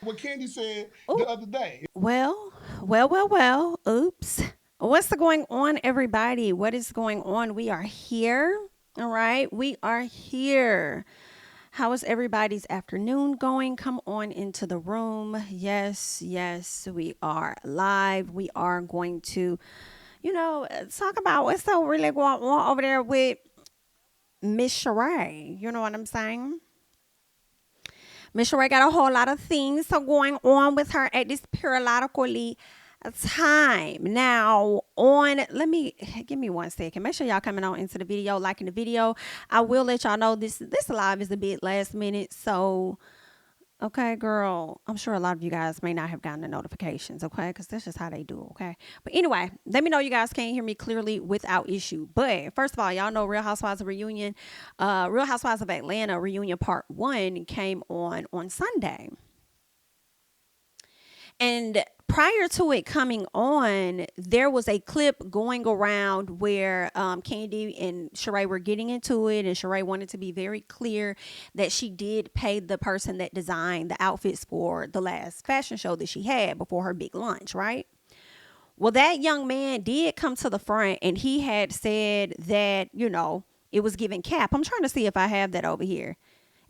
what Candy said Ooh. the other day. Well. Oops. What's going on, everybody? What is going on? We are here. All right. We are here. How is everybody's afternoon going? Come on into the room. Yes, we are live. We are going to, talk about what's so really going on over there with Miss Sheree. You know what I'm saying? Miss Sheree got a whole lot of things so going on with her at this periodically time. Now, let me give me 1 second. Make sure y'all coming on into the video, liking the video. I will let y'all know this live is a bit last minute, so okay, girl. I'm sure a lot of you guys may not have gotten the notifications, okay? Because that's just how they do, okay? But anyway, let me know you guys can't hear me clearly without issue. But first of all, y'all know Real Housewives of Reunion, Real Housewives of Atlanta Reunion Part 1 came on Sunday. And prior to it coming on, there was a clip going around where Candy and Sheree were getting into it, and Sheree wanted to be very clear that she did pay the person that designed the outfits for the last fashion show that she had before her big lunch, right? Well, that young man did come to the front, and he had said that, it was giving cap. I'm trying to see if I have that over here.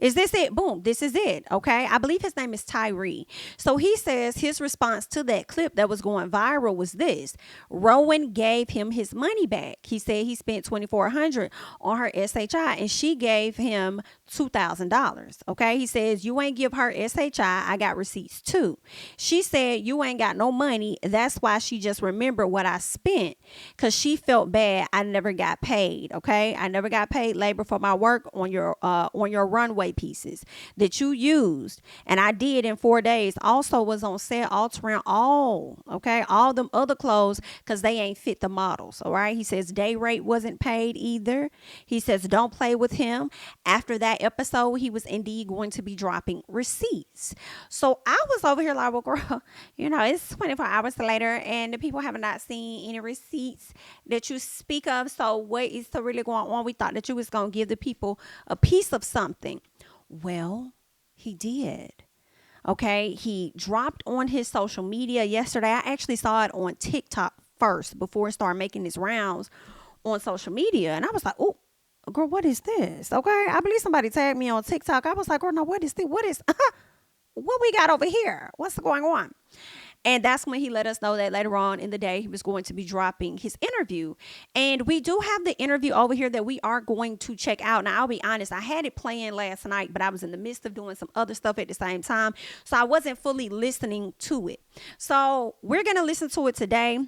Is this it? Boom. This is it. Okay. I believe his name is Tyree. So he says his response to that clip that was going viral was this: Rowan gave him his money back. He said he spent $2,400 on her SHI and she gave him $2,000. Okay. He says, you ain't give her SHI. I got receipts too. She said, you ain't got no money. That's why she just remembered what I spent because she felt bad. I never got paid. Okay. I never got paid labor for my work on your runway pieces that you used, and I did in 4 days. Also was on set altering all them other clothes because they ain't fit the models. All right. He says day rate wasn't paid either. He says don't play with him. After that episode, he was indeed going to be dropping receipts. So I was over here like, well, girl, it's 24 hours later and the people have not seen any receipts that you speak of. So what is so really going on? We thought that you was going to give the people a piece of something. Well, he did. Okay. He dropped on his social media yesterday. I actually saw it on TikTok first before it started making its rounds on social media. And I was like, oh, girl, what is this? Okay. I believe somebody tagged me on TikTok. I was like, girl, no, what is this? What we got over here? What's going on? And that's when he let us know that later on in the day, he was going to be dropping his interview. And we do have the interview over here that we are going to check out. Now, I'll be honest, I had it playing last night, but I was in the midst of doing some other stuff at the same time. So I wasn't fully listening to it. So we're going to listen to it today.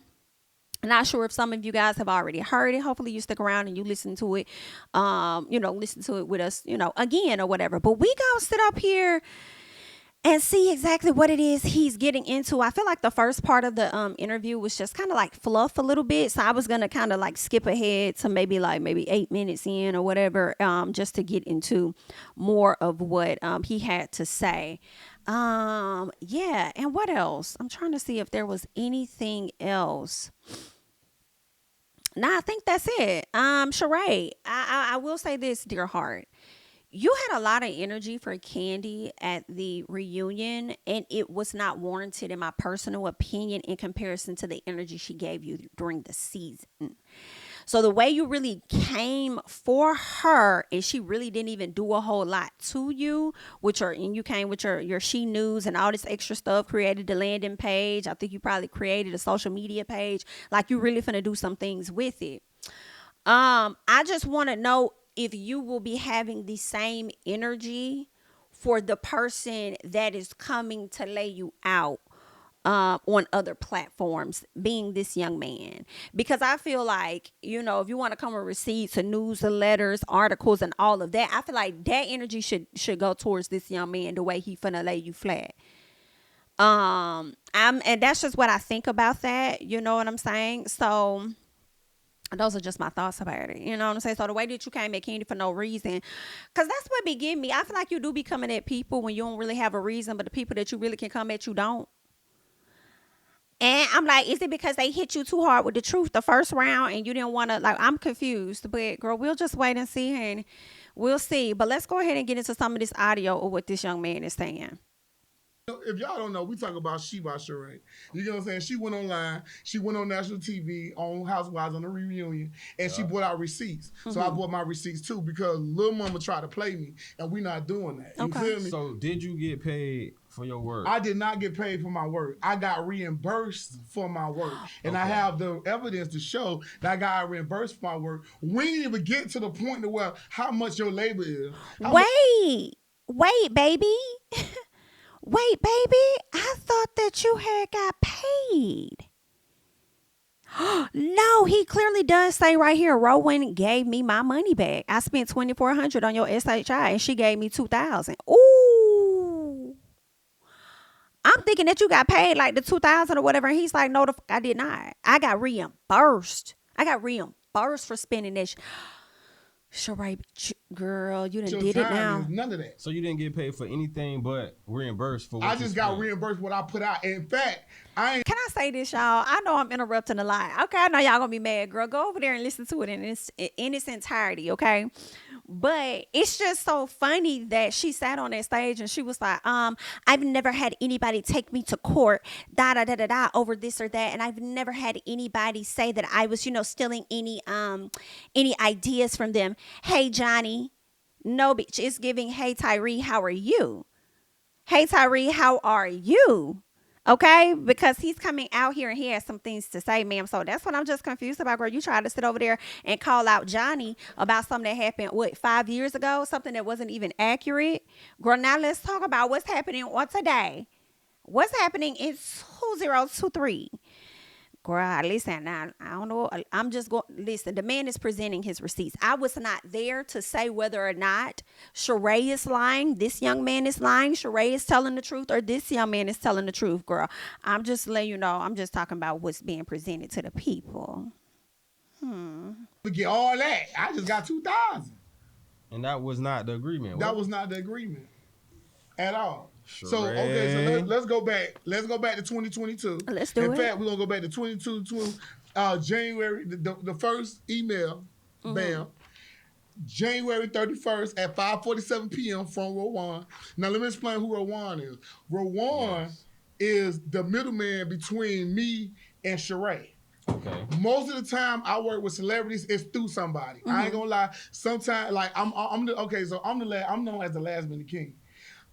Not sure if some of you guys have already heard it. Hopefully you stick around and you listen to it, listen to it with us, again or whatever. But we gonna sit up here and see exactly what it is he's getting into. I feel like the first part of the interview was just kind of like fluff a little bit. So I was going to kind of like skip ahead to maybe 8 minutes in or whatever, just to get into more of what he had to say. Yeah. And what else? I'm trying to see if there was anything else. Nah, I think that's it. Sheree, I will say this, dear heart. You had a lot of energy for Candy at the reunion, and it was not warranted, in my personal opinion, in comparison to the energy she gave you during the season. So the way you really came for her, and she really didn't even do a whole lot to you, and you came with your she news and all this extra stuff, created the landing page. I think you probably created a social media page. Like you really finna do some things with it. I just want to know if you will be having the same energy for the person that is coming to lay you out on other platforms, being this young man. Because I feel like, if you want to come with receipts and news and letters, articles, and all of that, I feel like that energy should go towards this young man the way he finna lay you flat. And that's just what I think about that. You know what I'm saying? So those are just my thoughts about it. You know what I'm saying? So the way that you came at Candy for no reason, because that's what be getting me. I feel like you do be coming at people when you don't really have a reason, but the people that you really can come at, you don't. And I'm like, is it because they hit you too hard with the truth the first round and you didn't want to, I'm confused. But girl, we'll just wait and see, and we'll see. But let's go ahead and get into some of this audio of what this young man is saying. If y'all don't know, we talk about She by Sheree. You know what I'm saying? She went online. She went on national TV on Housewives on the reunion, and she brought out receipts. So I bought my receipts too because Lil Mama tried to play me, and we not doing that. You feel me? So did you get paid for your work? I did not get paid for my work. I got reimbursed for my work. And I have the evidence to show that I got reimbursed for my work. We didn't even get to the point to where how much your labor is. Wait, baby. Wait, baby, I thought that you had got paid. No, he clearly does say right here, Rowan gave me my money back. I spent $2,400 on your SHI and she gave me $2,000. Ooh. I'm thinking that you got paid like the $2,000 or whatever. And he's like, no, I did not. I got reimbursed. For spending this. Sheree, girl, you done did it now. None of that. So you didn't get paid for anything but reimbursed for what I just got reimbursed what I put out. In fact, Can I say this, y'all? I know I'm interrupting a lot. Okay, I know y'all gonna be mad, girl. Go over there and listen to it in its entirety, okay? But it's just so funny that she sat on that stage and she was like, I've never had anybody take me to court, over this or that, and I've never had anybody say that I was, stealing any ideas from them. Hey, Johnny. No, bitch. It's giving, hey, Tyree, how are you? Hey, Tyree, how are you? Okay, because he's coming out here and he has some things to say, ma'am. So that's what I'm just confused about, girl. You tried to sit over there and call out Johnny about something that happened, 5 years ago? Something that wasn't even accurate. Girl, now let's talk about what's happening on today. What's happening in 2023? Girl, listen, now, I don't know. I'm just going, listen, the man is presenting his receipts. I was not there to say whether or not Sheree is lying, this young man is lying, Sheree is telling the truth, or this young man is telling the truth, girl. I'm just letting you know, I'm just talking about what's being presented to the people. Forget all that. I just got 2,000. And that was not the agreement. That was not the agreement at all. Sheree. So okay, so let's go back. Let's go back to 2022. Let's do it. In fact, we're gonna go back to 2022, January, the first email, bam, January 31st at 5:47 p.m. from Rowan. Now let me explain who Rowan is. Rowan is the middleman between me and Sheree. Okay. Most of the time I work with celebrities, it's through somebody. I ain't gonna lie. Sometimes, like I'm known as the last minute king.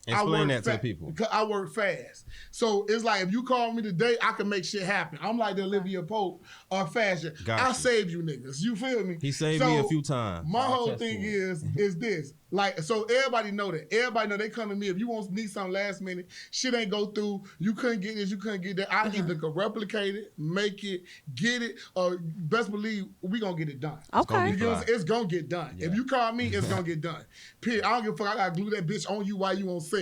Explain that to the people. Because I work fast. So it's like if you call me today, I can make shit happen. I'm like the Olivia Pope of fashion. I save you niggas. You feel me? He saved me a few times. My whole thing is this. Like, so everybody know that. Everybody know they come to me. If you need something last minute, shit ain't go through, you couldn't get this, you couldn't get that. I either can replicate it, make it, get it, or best believe we gonna get it done. Okay. It's gonna get done. Yeah. If you call me, it's gonna get done. Period. I don't give a fuck. I gotta glue that bitch on you while you on set.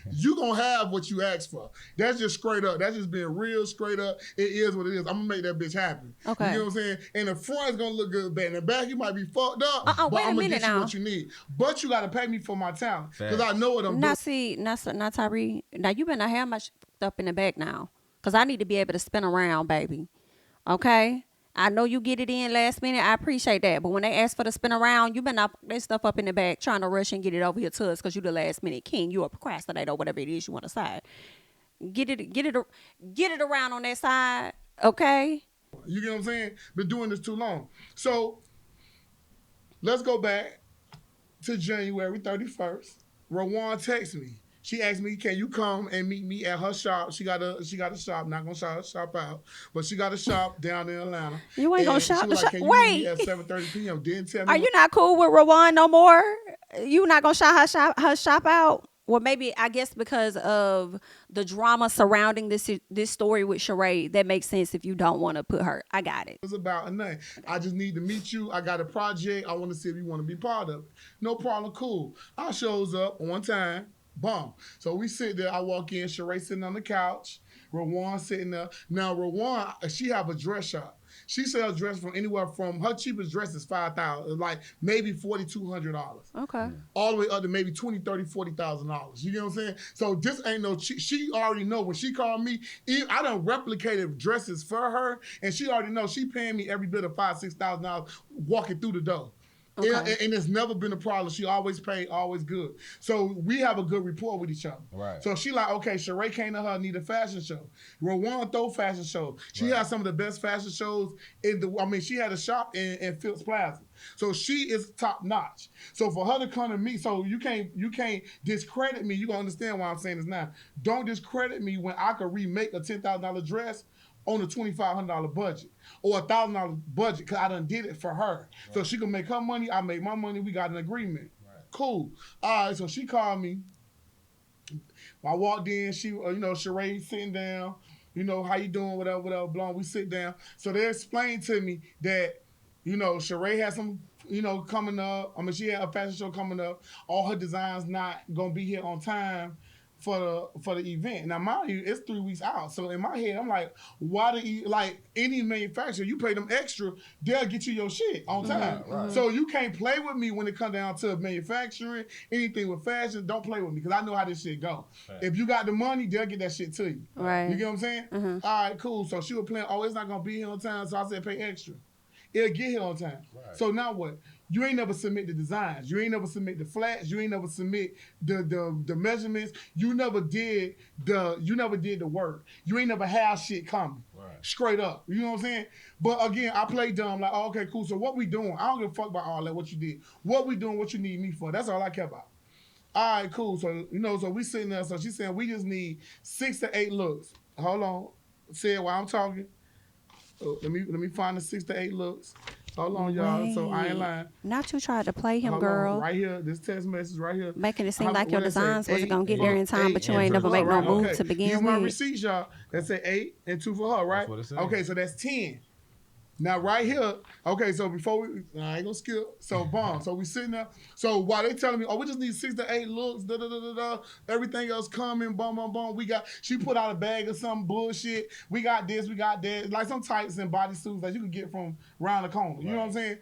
You gonna have what you asked for. That's just straight up. That's just being real straight up. It is what it is. I'm gonna make that bitch happen. Okay. You know what I'm saying? And the front is gonna look good, bad. In the back, you might be fucked up, but I'm gonna get you what you need. But you gotta pay me for my talent because I know what I'm doing. Now, Tyree, now you better not have my stuff in the back now because I need to be able to spin around, baby. Okay? I know you get it in last minute. I appreciate that. But when they ask for the spin around, you better not put that stuff up in the back trying to rush and get it over here to us because you the last minute king. You a procrastinator or whatever it is you want to say. Get it around on that side, okay? You get what I'm saying? Been doing this too long. So let's go back to January 31st. Rowan texted me. She asked me, "Can you come and meet me at her shop?" She got a shop. Not gonna shop out, but she got a shop down in Atlanta. You ain't gonna shop. Can you meet me at 7:30 p.m.? Didn't tell me. Are you not cool with Rowan no more? You not gonna shop her shop out? Well, maybe I guess because of the drama surrounding this story with Sheree, that makes sense if you don't want to put her. I got it. It's about a name. I just need to meet you. I got a project. I want to see if you want to be part of it. No problem. Cool. I shows up on time. Boom. So we sit there. I walk in. Sheree sitting on the couch. Rowan sitting there. Now Rowan, she have a dress shop. She sells dresses from anywhere from her cheapest dress is $5,000, like maybe $4,200. Okay. All the way up to maybe $20,000, $30,000, $40,000. You get what I'm saying? So this ain't no. She already know when she called me. I done replicated dresses for her, and she already know she paying me every bit of $5,000, $6,000 walking through the door. Okay. And it's never been a problem. She always paid, always good. So we have a good rapport with each other. Right. So she like, okay, Sheree came to her, need a fashion show. Rwan throw fashion shows. She has some of the best fashion shows she had a shop in Phillips Plaza. So she is top notch. So for her to come to me, so you can't discredit me. You gonna understand why I'm saying this now. Don't discredit me when I could remake a $10,000 dress on a $2,500 budget or $1,000 budget because I done did it for her. Right. So she can make her money, I make my money, we got an agreement. Right. Cool. All right, so she called me. I walked in, she, Sheree sitting down, how you doing, whatever, blah, we sit down. So they explained to me that, Sheree has some, coming up. She had a fashion show coming up. All her designs not going to be here on time for the event. Now, mind you, it's 3 weeks out. So in my head, I'm like, any manufacturer, you pay them extra, they'll get you your shit on time. Right. So you can't play with me when it comes down to manufacturing, anything with fashion. Don't play with me because I know how this shit go. Right. If you got the money, they'll get that shit to you. Right. You get what I'm saying? Mm-hmm. All right, cool. So she was playing, it's not going to be here on time. So I said, pay extra. It'll get here on time. Right. So now what? You ain't never submit the designs. You ain't never submit the flats. You ain't never submit the measurements. You never did the work. You ain't never have shit coming. Right. Straight up. You know what I'm saying? But again, I play dumb like, okay, cool. So what we doing? I don't give a fuck about all that, what you did. What we doing, what you need me for. That's all I care about. All right, cool. So, so we sitting there. So she's saying we just need 6 to 8 looks. Hold on. Say it while I'm talking. Let me find the 6 to 8 looks. Hold on, y'all. Wait. So I ain't lying. Not you tried to play him, Hold girl. on. Right here, this text message right here. Making it seem like your designs wasn't going to get there in time, but you ain't never make no move to begin with. Here's my receipts, y'all. That say 8 and 2 for her, right? That's what it says. Okay, so that's 10. Now, right here, okay, so before I ain't gonna skip. So, bomb. So we sitting there. So while they telling me, we just need 6 to 8 looks, everything else coming, she put out a bag of some bullshit. We got this, we got that. Like some tights and bodysuits that you can get from around the corner. You know what I'm saying?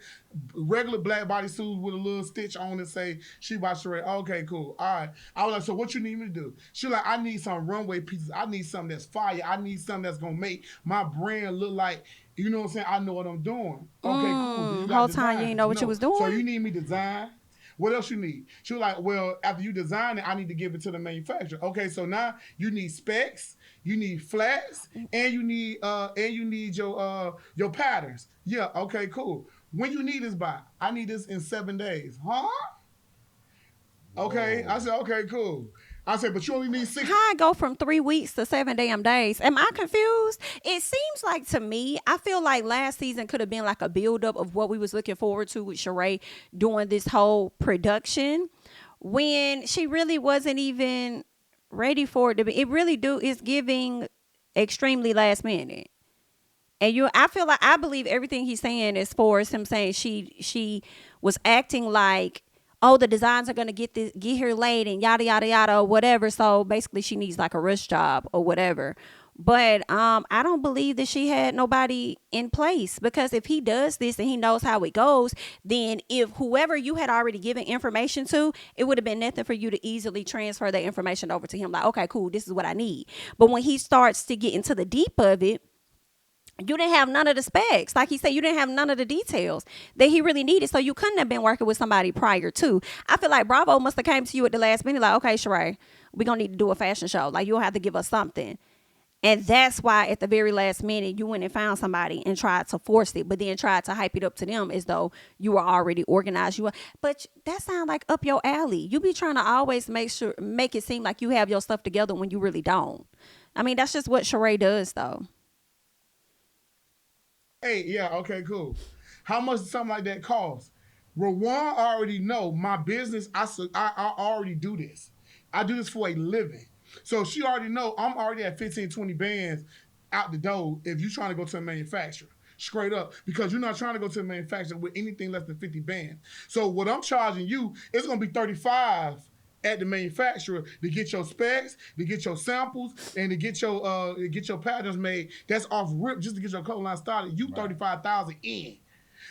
Regular black bodysuits with a little stitch on it say, she by Sheree. Okay, cool. All right. I was like, so what you need me to do? She like, I need some runway pieces. I need something that's fire. I need something that's gonna make my brand look like, you know what I'm saying? I know what I'm doing. Okay, cool. The whole time you didn't know what you was doing? So you need me to design? What else you need? She was like, well, after you design it, I need to give it to the manufacturer. Okay, so now you need specs, you need flats, and you need your patterns. Yeah, okay, cool. When you need this by? I need this in 7 days. Huh? Okay. Whoa. I said, okay, cool. I said, but you only need 6. How I go from 3 weeks to 7 damn days? Am I confused? It seems like to me, I feel like last season could have been like a buildup of what we was looking forward to with Sheree doing this whole production when she really wasn't even ready for it to be. It really is giving extremely last minute. And I believe everything he's saying as far as him saying she was acting like, oh, the designs are going to get here late and yada, yada, yada, or whatever. So basically she needs like a rush job or whatever. But I don't believe that she had nobody in place, because if he does this and he knows how it goes, then if whoever you had already given information to, it would have been nothing for you to easily transfer that information over to him. Like, okay, cool, this is what I need. But when he starts to get into the deep of it, you didn't have none of the specs. Like he said, you didn't have none of the details that he really needed. So you couldn't have been working with somebody prior to. I feel like Bravo must have came to you at the last minute like, okay, Sheree, we're going to need to do a fashion show. Like, you'll have to give us something. And that's why at the very last minute, you went and found somebody and tried to force it, but then tried to hype it up to them as though you were already organized. But that sounds like up your alley. You be trying to always make it seem like you have your stuff together when you really don't. I mean, that's just what Sheree does, though. Hey, yeah, okay, cool. How much does something like that cost? Rwan already know my business. I already do this. I do this for a living. So she already know I'm already at 15, 20 bands out the door if you're trying to go to a manufacturer. Straight up. Because you're not trying to go to a manufacturer with anything less than 50 bands. So what I'm charging you, it's going to be 35 at the manufacturer to get your specs, to get your samples, and to get your patterns made. That's off rip just to get your color line started. You 35,000 in.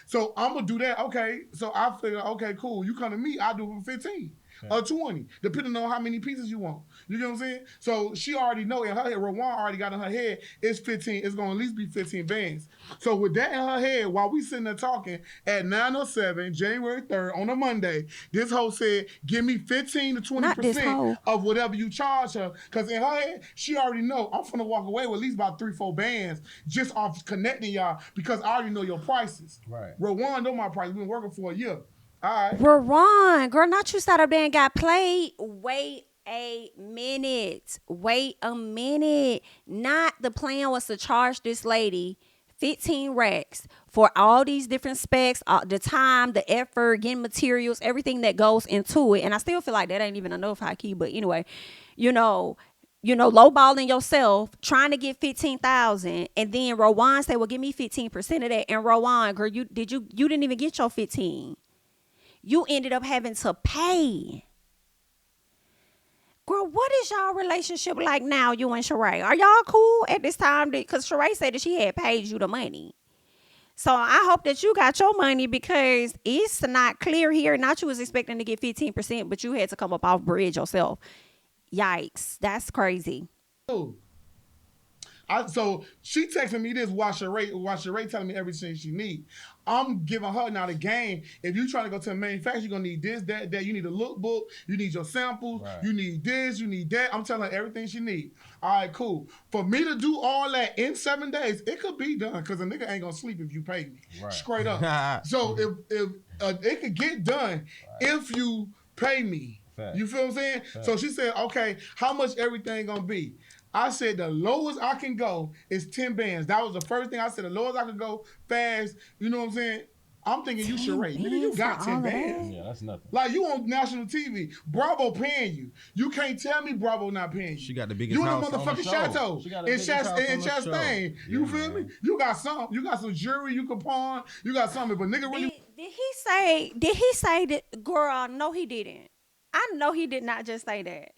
So I'm gonna do that. Okay. So I figure, okay, cool. You come to me, I'll do it for 15. or 20, depending on how many pieces you want. You get what I'm saying? So she already know in her head, Rowan already got in her head, it's 15, it's going to at least be 15 bands. So with that in her head, while we sitting there talking at 9:07, January 3rd, on a Monday, this hoe said, give me 15 to 20% of whatever you charge her. Because in her head, she already know, I'm finna walk away with at least about 3-4 bands just off connecting y'all because I already know your prices. Right. Rowan know my price. We've been working for a year. All right. Rowan, girl, not you sat up there and got played. Wait a minute. Not the plan was to charge this lady 15 racks for all these different specs, the time, the effort, getting materials, everything that goes into it. And I still feel like that ain't even enough, high key. But anyway, lowballing yourself, trying to get 15,000, and then Rowan say, "Well, give me 15% of that." And Rowan, girl, you didn't even get your 15. You ended up having to pay. Girl, what is y'all relationship like now, you and Sheree? Are y'all cool at this time? Because Sheree said that she had paid you the money. So I hope that you got your money because it's not clear here. Not you was expecting to get 15%, but you had to come up off bridge yourself. Yikes. That's crazy. So she texting me this while Sheree telling me everything she need. I'm giving her now the game. If you trying to go to a manufacturer, you're going to need this, that. You need a lookbook. You need your samples. Right. You need this. You need that. I'm telling her everything she need. All right, cool. For me to do all that in 7 days, it could be done because a nigga ain't going to sleep if you pay me. Right. Straight up. So if it could get done if you pay me. Fact. You feel what I'm saying? Fact. So she said, okay, how much everything going to be? I said the lowest I can go is 10 bands. That was the first thing I said. The lowest I could go fast. You know what I'm saying? I'm thinking you Sheree. Nigga, you got 10 bands. Yeah, that's nothing. Like you on national TV. Bravo paying you. You can't tell me Bravo not paying you. She got the biggest house on the motherfucking show. chateau in Chastain. You feel me? You got some jewelry you can pawn. You got something, but nigga really. Did he say that? Girl, no, he didn't. I know he did not just say that.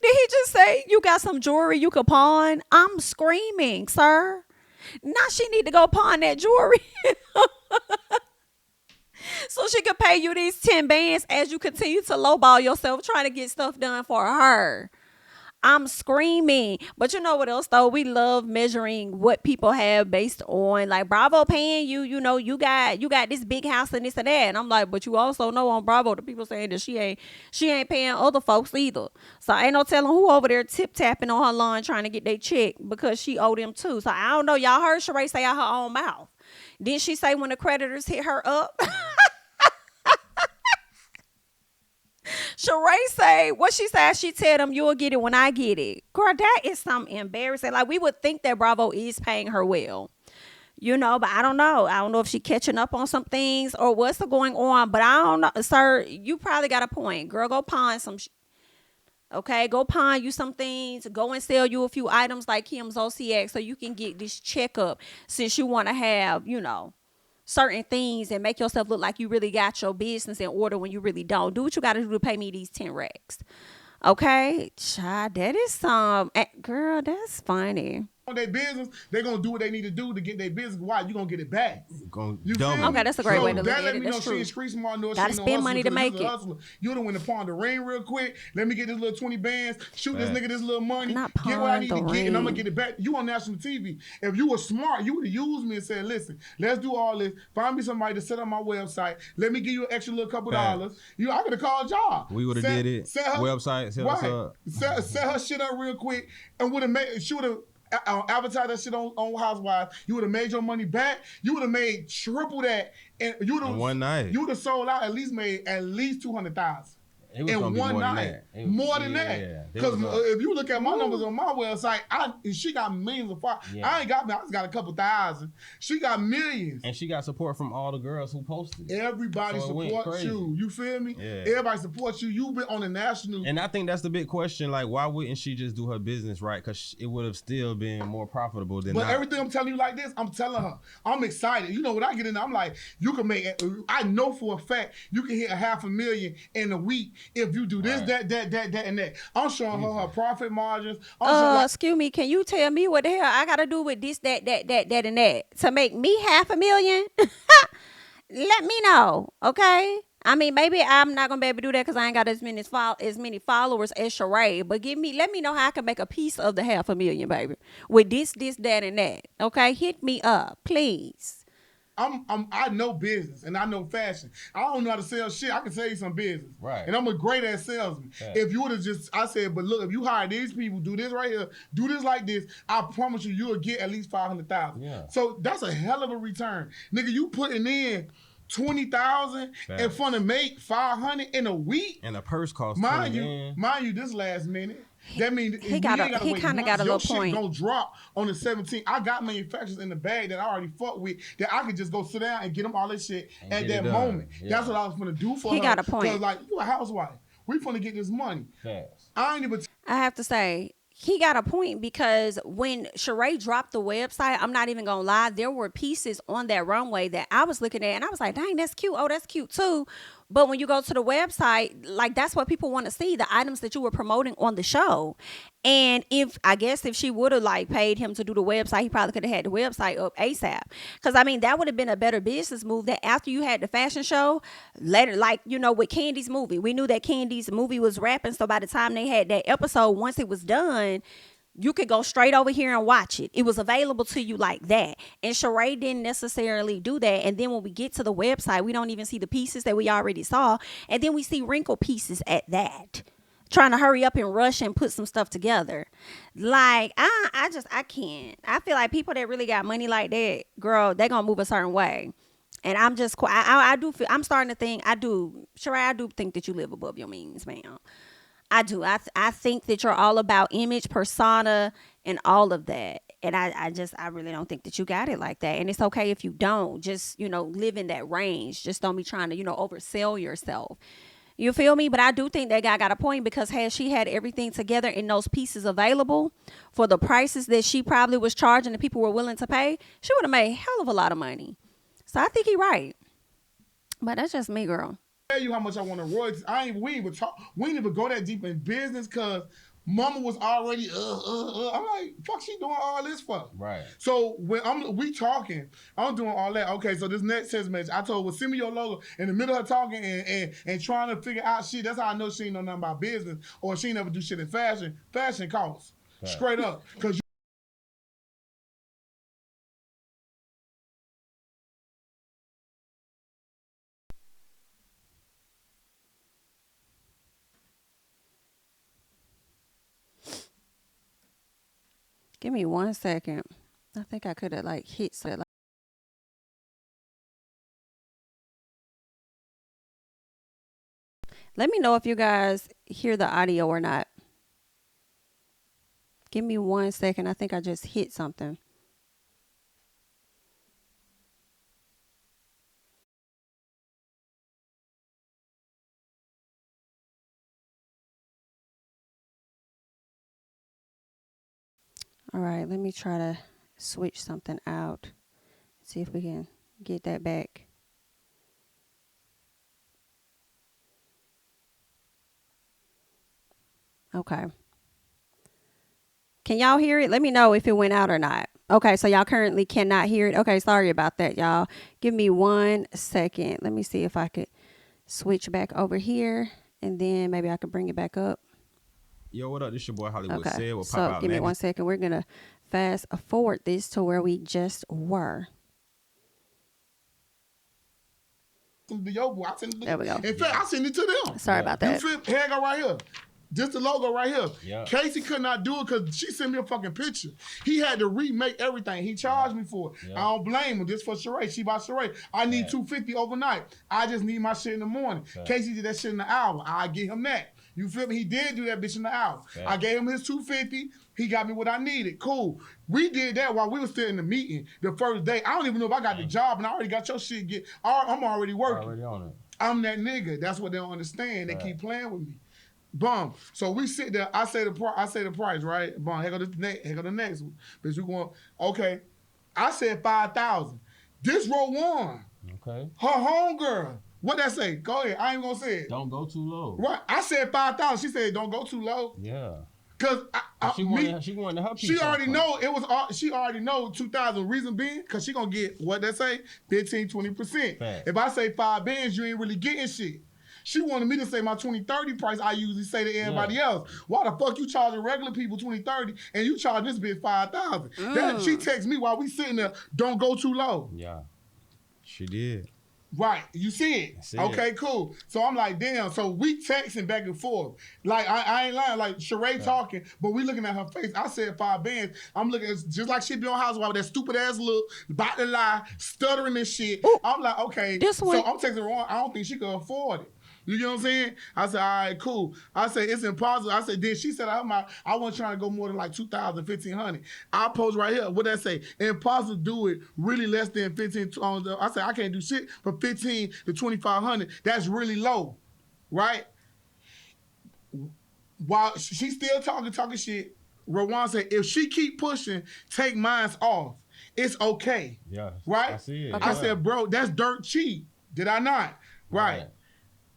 Did he just say you got some jewelry you could pawn? I'm screaming, sir. Now she need to go pawn that jewelry. So she could pay you these 10 bands as you continue to lowball yourself trying to get stuff done for her. I'm screaming. But you know what else though? We love measuring what people have based on like Bravo paying you, you got this big house and this and that. And I'm like, but you also know on Bravo the people saying that she ain't paying other folks either. So ain't no telling who over there tip tapping on her lawn trying to get their check because she owe them too. So I don't know. Y'all heard Sheree say out her own mouth. Didn't she say when the creditors hit her up? Sheree say, what she said, she tell them, you'll get it when I get it. Girl, that is something embarrassing. Like, we would think that Bravo is paying her well. But I don't know. I don't know if she catching up on some things or what's going on. But I don't know. Sir, you probably got a point. Girl, go pawn some okay? Go pawn you some things. Go and sell you a few items like Kim's OCX so you can get this checkup since you want to have, certain things and make yourself look like you really got your business in order when you really don't. Do what you got to do to pay me these 10 racks. Okay? Child, that is girl, that's funny. On their business, they're going to do what they need to do to get their business. Why? You're going to get it back. Okay, that's a great way to look at it. Let me know she ain't street smart, no, she ain't no spend money to make it. You done went to pawn the ring real quick. Let me get this little 20 bands, shoot this nigga this little money, get what I need to get, and I'm going to get it back. You on national TV. If you were smart, you would have used me and said, listen, let's do all this. Find me somebody to set up my website. Let me give you an extra little couple dollars. I could have called y'all. We would have did it. Website, set us up. Set her shit up real quick and she would have advertise that shit on Housewives. You would have made your money back. You would have made triple that, and you would have one night. You would have sold out made at least 200,000. In one night. More than that. Because if you look at my numbers on my website, she got millions of followers. Yeah. I just got a couple thousand. She got millions. And she got support from all the girls who posted. Everybody supports you. You feel me? Yeah. Everybody supports you. You've been on the national. And I think that's the big question. Like, why wouldn't she just do her business right? Because it would have still been more profitable than But everything I'm telling you like this, I'm telling her. I'm excited. When I get in there, I'm like, you can make it. I know for a fact you can hit $500,000 in a week. If you do this, that, and that. I'm showing her profit margins. Excuse me, can you tell me what the hell I got to do with this, that, and that to make me $500,000? let me know, okay? I mean, maybe I'm not gonna be able to do that because I ain't got as many followers as Sheree. But let me know how I can make a piece of the 500,000, baby. With this, that, and that. Okay, hit me up, please. I know business and I know fashion. I don't know how to sell shit. I can tell you some business. Right. And I'm a great ass salesman. Right. If you would have I said, but look, if you hire these people, do this right here, do this like this, I promise you, you'll get at least 500,000. Yeah. So that's a hell of a return, nigga. You putting in 20,000 and fun to make 500 in a week. And a purse costs mind you, this last minute. That means he kind of got a little point. Your shit gonna drop on the 17th. I got manufacturers in the bag that I already fuck with that I could just go sit down and get them all this shit and at that moment. Yeah. That's what I was gonna do for her. He got a point. Cause like, you a housewife. We finna get this money. Fast. I have to say, he got a point because when Sheree dropped the website, I'm not even gonna lie, there were pieces on that runway that I was looking at and I was like, dang, that's cute. Oh, that's cute too. But when you go to the website, like that's what people want to see, the items that you were promoting on the show. And if she would have like paid him to do the website, he probably could have had the website up ASAP. Because I mean, that would have been a better business move that after you had the fashion show, later, like, you know, with Candy's movie, we knew that Candy's movie was wrapping. So by the time they had that episode, once it was done, you could go straight over here and watch it. It was available to you like that. And Sheree didn't necessarily do that. And then when we get to the website, we don't even see the pieces that we already saw. And then we see wrinkle pieces at that. Trying to hurry up and rush and put some stuff together. Like, I can't. I feel like people that really got money like that, girl, they gonna move a certain way. And I'm just, I do feel, I'm starting to think, Sheree, I do think that you live above your means, ma'am. I do. I think that you're all about image, persona, and all of that. And I really don't think that you got it like that. And it's okay if you don't. Just, you know, live in that range. Just don't be trying to, you know, oversell yourself. You feel me? But I do think that guy got a point because had she had everything together in those pieces available for the prices that she probably was charging and people were willing to pay, she would have made a hell of a lot of money. So I think he's right. But that's just me, girl. Tell you how much I want to royalties. We ain't even go that deep in business because mama was already I'm like, fuck, she doing all this for? Right. So when we talking, I'm doing all that. Okay, so this next text message, I told her, send me your logo in the middle of her talking and trying to figure out shit. That's how I know she ain't know nothing about business or she never do shit in fashion. Fashion costs. Right. Straight up. Because Give me 1 second. I think I could have like hit something. Let me know if you guys hear the audio or not. Give me 1 second. I think I just hit something. All right, let me try to switch something out. See if we can get that back. Okay. Can y'all hear it? Let me know if it went out or not. Okay, so y'all currently cannot hear it. Okay, sorry about that, y'all. Give me 1 second. Let me see if I could switch back over here, and then maybe I could bring it back up. Yo, what up? This your boy Hollywood. Okay, Said, we'll so pop out, give me man. 1 second. We're going to fast forward this to where we just were. There we go. In fact, I sent it to them. Sorry about that. You feel, here I go right here. Just the logo right here. Yeah. Casey could not do it because she sent me a fucking picture. He had to remake everything. He charged me for it. Yeah. I don't blame him. This for Sheree. She bought Sheree. I need $250 overnight. I just need my shit in the morning. Casey did that shit in the hour. I get him that. You feel me? He did do that bitch in the hour. I gave him his $250. He got me what I needed. Cool. We did that while we were still in the meeting the first day. I don't even know if I got the job and I already got your shit. I'm already working. Already on it. I'm that nigga. That's what they don't understand. They keep playing with me. Boom. So we sit there. I say the price, right? Boom. Here go the next one. Bitch, we going. Okay. I said 5,000. This row one. Okay. Her homegirl. What that say? Go ahead. I ain't gonna say it. Don't go too low. Right. I said 5,000. She said don't go too low. Yeah. Cause she wanted her piece. She already know it was. She already know 2,000. Reason being, cause she gonna get what they say 15, 20%. If I say 5 bands, you ain't really getting shit. She wanted me to say my 2030 price I usually say to everybody else. Why the fuck you charging regular people 2030 and you charge this bitch 5,000? That she texts me while we sitting there. Don't go too low. Yeah, she did. Right, you see it. Okay, cool. So I'm like, damn. So we texting back and forth. Like I ain't lying. Like Sheree talking, but we looking at her face. I said 5 bands. I'm looking just like she be on Housewives with that stupid ass look, about to lie, stuttering this shit. Ooh, I'm like, okay. So I'm texting her on. I don't think she can afford it. You know what I'm saying? I said, all right, cool. I said, it's impossible. I said, then she said, I wasn't trying to go more than like 2,000, 1,500. I post right here. What that say? Impossible to do it really less than 15. I said, I can't do shit for 15 to 2,500. That's really low, right? While she's still talking shit, Rowan said, if she keep pushing, take mine off. It's okay. Yeah. Right? I see it. I said, bro, that's dirt cheap. Did I not? Right.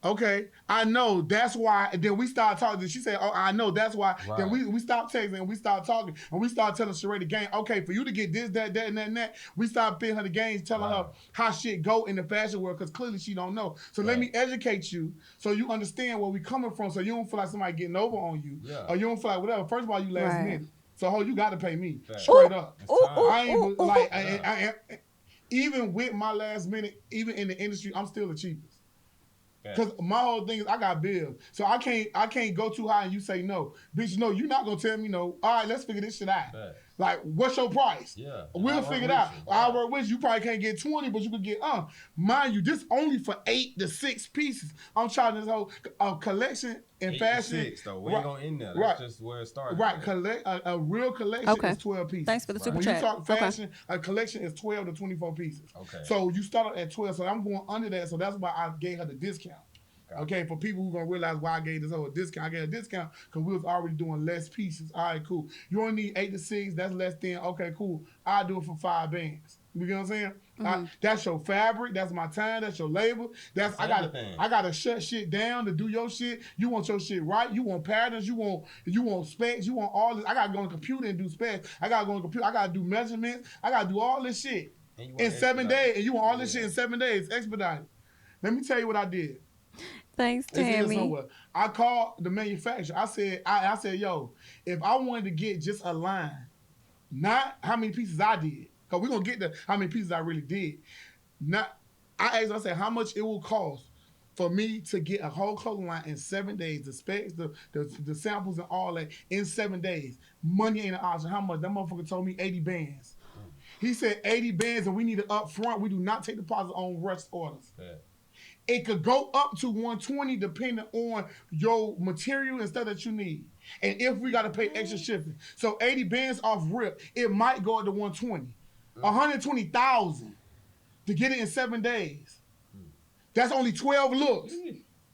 Okay, I know. That's why. And then we started talking. She said, "Oh, I know. That's why." Right. Then we stopped texting and we started talking and we started telling Sheree the game. Okay, for you to get this, that, and that, and that, we started feeding her the games, telling her how shit go in the fashion world because clearly she don't know. So let me educate you so you understand where we coming from. So you don't feel like somebody getting over on you, or you don't feel like whatever. First of all, you last minute, so you got to pay me straight up. I ain't like I even with my last minute, even in the industry, I'm still the cheapest. Because my whole thing is I got bills. So I can't go too high and you say no. Bitch, no, you're not going to tell me no. All right, let's figure this shit out. Like, what's your price? Yeah. We'll figure it out. I'll work with you. You probably can't get 20, but you could get, mind you, this only for 8 to 6 pieces. I'm charging this whole collection in fashion. 8 to 6, though. We ain't going in there. That's just where it started. Right. A real collection is 12 pieces. Thanks for the super chat. When you talk fashion, a collection is 12 to 24 pieces. Okay. So you start at 12. So I'm going under that. So that's why I gave her the discount. Okay, for people who gonna realize why I gave this whole discount, I gave a discount because we was already doing less pieces. All right, cool. You only need 8 to 6. That's less than. Okay, cool. I'll do it for 5 bands. You know what I'm saying? Mm-hmm. That's your fabric. That's my time. That's your labor. I gotta shut shit down to do your shit. You want your shit right. You want patterns. You want specs. You want all this. I gotta go on the computer and do specs. I gotta go on the computer. I gotta do measurements. I gotta do all this shit in 7 days. And you want all this shit in 7 days expedited. Let me tell you what I did. Thanks, Tammy. I called the manufacturer. I said, yo, if I wanted to get just a line, not how many pieces I did, because we're going to get to how many pieces I really did. I said, how much it will cost for me to get a whole clothing line in 7 days, the specs, the samples and all that in 7 days. Money ain't an option. How much? That motherfucker told me 80 bands. He said 80 bands and we need it up front. We do not take deposit on rush orders. Yeah. It could go up to 120 depending on your material and stuff that you need. And if we got to pay extra shipping. So 80 bands off rip, it might go up to 120. 120,000 to get it in 7 days. That's only 12 looks.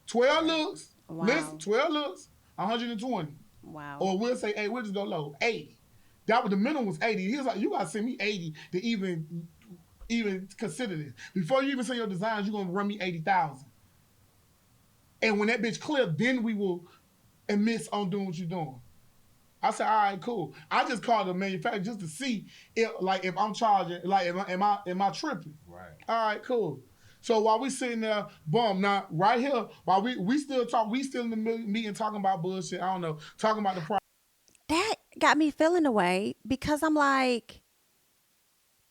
12 looks. Wow. Listen, 12 looks, 120. Wow. Or we'll say, hey, we'll just go low, 80. That was the minimum was 80. He was like, you got to send me 80 to even consider this. Before you even send your designs, you're going to run me 80,000. And when that bitch clear, then we will admit on doing what you're doing. I said, all right, cool. I just called the manufacturer just to see if I'm charging, like, am I tripping? Right. All right, cool. So while we sitting there, boom, now right here, while we still talk, we still in the meeting talking about bullshit, I don't know, talking about the price. That got me feeling away because I'm like,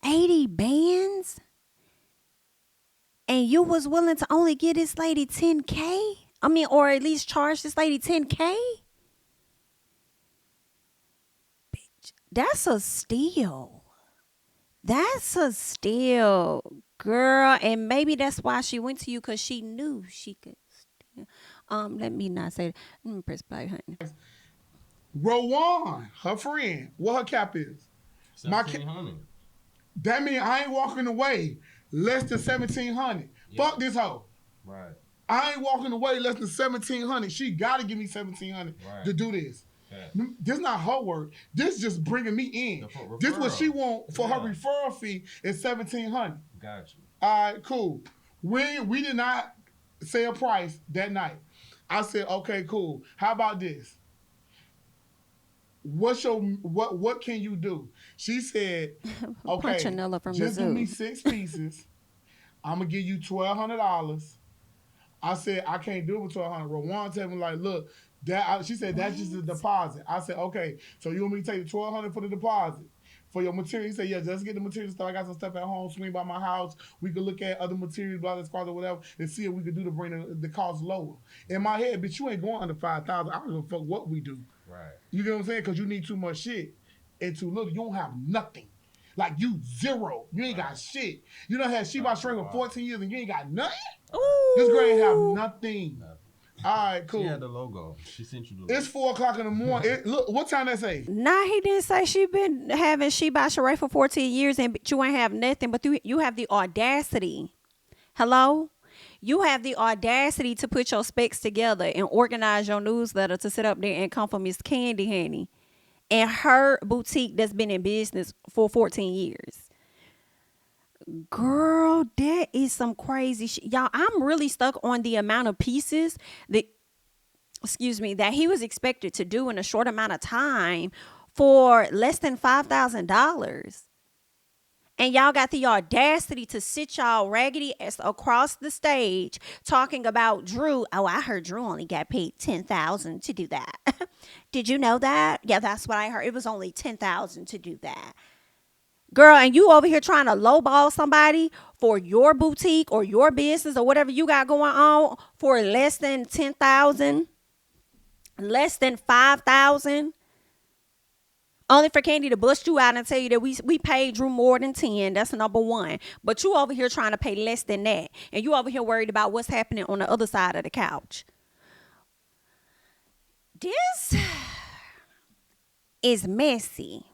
80 bands? And you was willing to only give this lady 10K? I mean, or at least charge this lady 10K? Bitch, that's a steal. That's a steal, girl. And maybe that's why she went to you, because she knew she could steal. Let me not say that. Let me press play, honey. Rowan, her friend, what her cap is? 1,700. That means I ain't walking away less than 1,700. Yeah. Fuck this hoe. Right. I ain't walking away less than 1,700. She got to give me 1,700 to do this. Yeah. This not her work. This just bringing me in. This what she want for her referral fee is 1,700. Got you. All right, cool. We did not say a price that night. I said, okay, cool. How about this? what can you do? She said, okay, Punchinella from the just give me zoo. 6 pieces. I'm gonna give you $1,200. I said I can't do it with $1,200. Rowan told me like, look, she said that's just a deposit. I said okay, so you want me to take the $1,200 for the deposit for your material? He said yeah, just get the material stuff. I got some stuff at home. Swing by my house. We could look at other materials, blah blah blah, or whatever, and see what we could do to bring the cost lower. In my head, bitch, you ain't going under 5,000. I don't give a fuck what we do. Right. You get what I'm saying? Because you need too much shit and too little. You don't have nothing. Like you zero. You ain't got shit. You done had Sheba Shrink for 14 years and you ain't got nothing. Ooh. This girl ain't have nothing. All right, cool. She had the logo. She sent you the logo. It's 4:00 in the morning. Look, what time that say? Nah, he didn't say she been having She by Sheree for 14 years and you ain't have nothing, but you have the audacity. Hello? You have the audacity to put your specs together and organize your newsletter to sit up there and come for Miss Candy Honey and her boutique that's been in business for 14 years. Girl, that is some crazy shit. Y'all, I'm really stuck on the amount of pieces that he was expected to do in a short amount of time for less than $5,000. And y'all got the audacity to sit y'all raggedy ass across the stage talking about Drew. Oh, I heard Drew only got paid $10,000 to do that. Did you know that? Yeah, that's what I heard. It was only $10,000 to do that. Girl, and you over here trying to lowball somebody for your boutique or your business or whatever you got going on for less than $10,000, less than $5,000. Only for Candy to bust you out and tell you that we paid Drew more than 10. That's number one. But you over here trying to pay less than that. And you over here worried about what's happening on the other side of the couch. This is messy.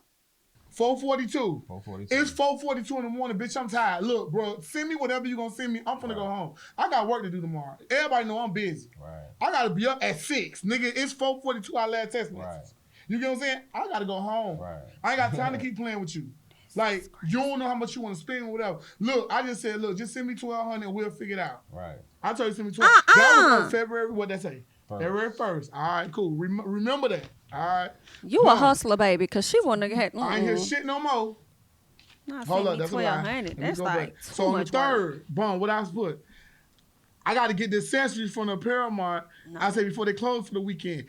4:42. 4:42. It's 4:42 in the morning, bitch. I'm tired. Look, bro, send me whatever you gonna send me. I'm finna go home. I got work to do tomorrow. Everybody know I'm busy. Right. I gotta be up at 6. Nigga, it's 4:42. I last text message. Right. You get what I'm saying? I gotta go home. Right. I ain't got time to keep playing with you. Like, you don't know how much you want to spend or whatever. Look, I just said, look, just send me $1,200 and we'll figure it out. Right. I told you send me 12. That was on February, what that say? February 1st. All right, cool. Remember that. All right. You a hustler, baby, because she wouldn't have had. I ain't hear shit no more. Hold up, that's $1,200. That's like too so on the much 3rd, work. boom, what I put? I got to get the accessories from the Paramount. No. I say before they close for the weekend.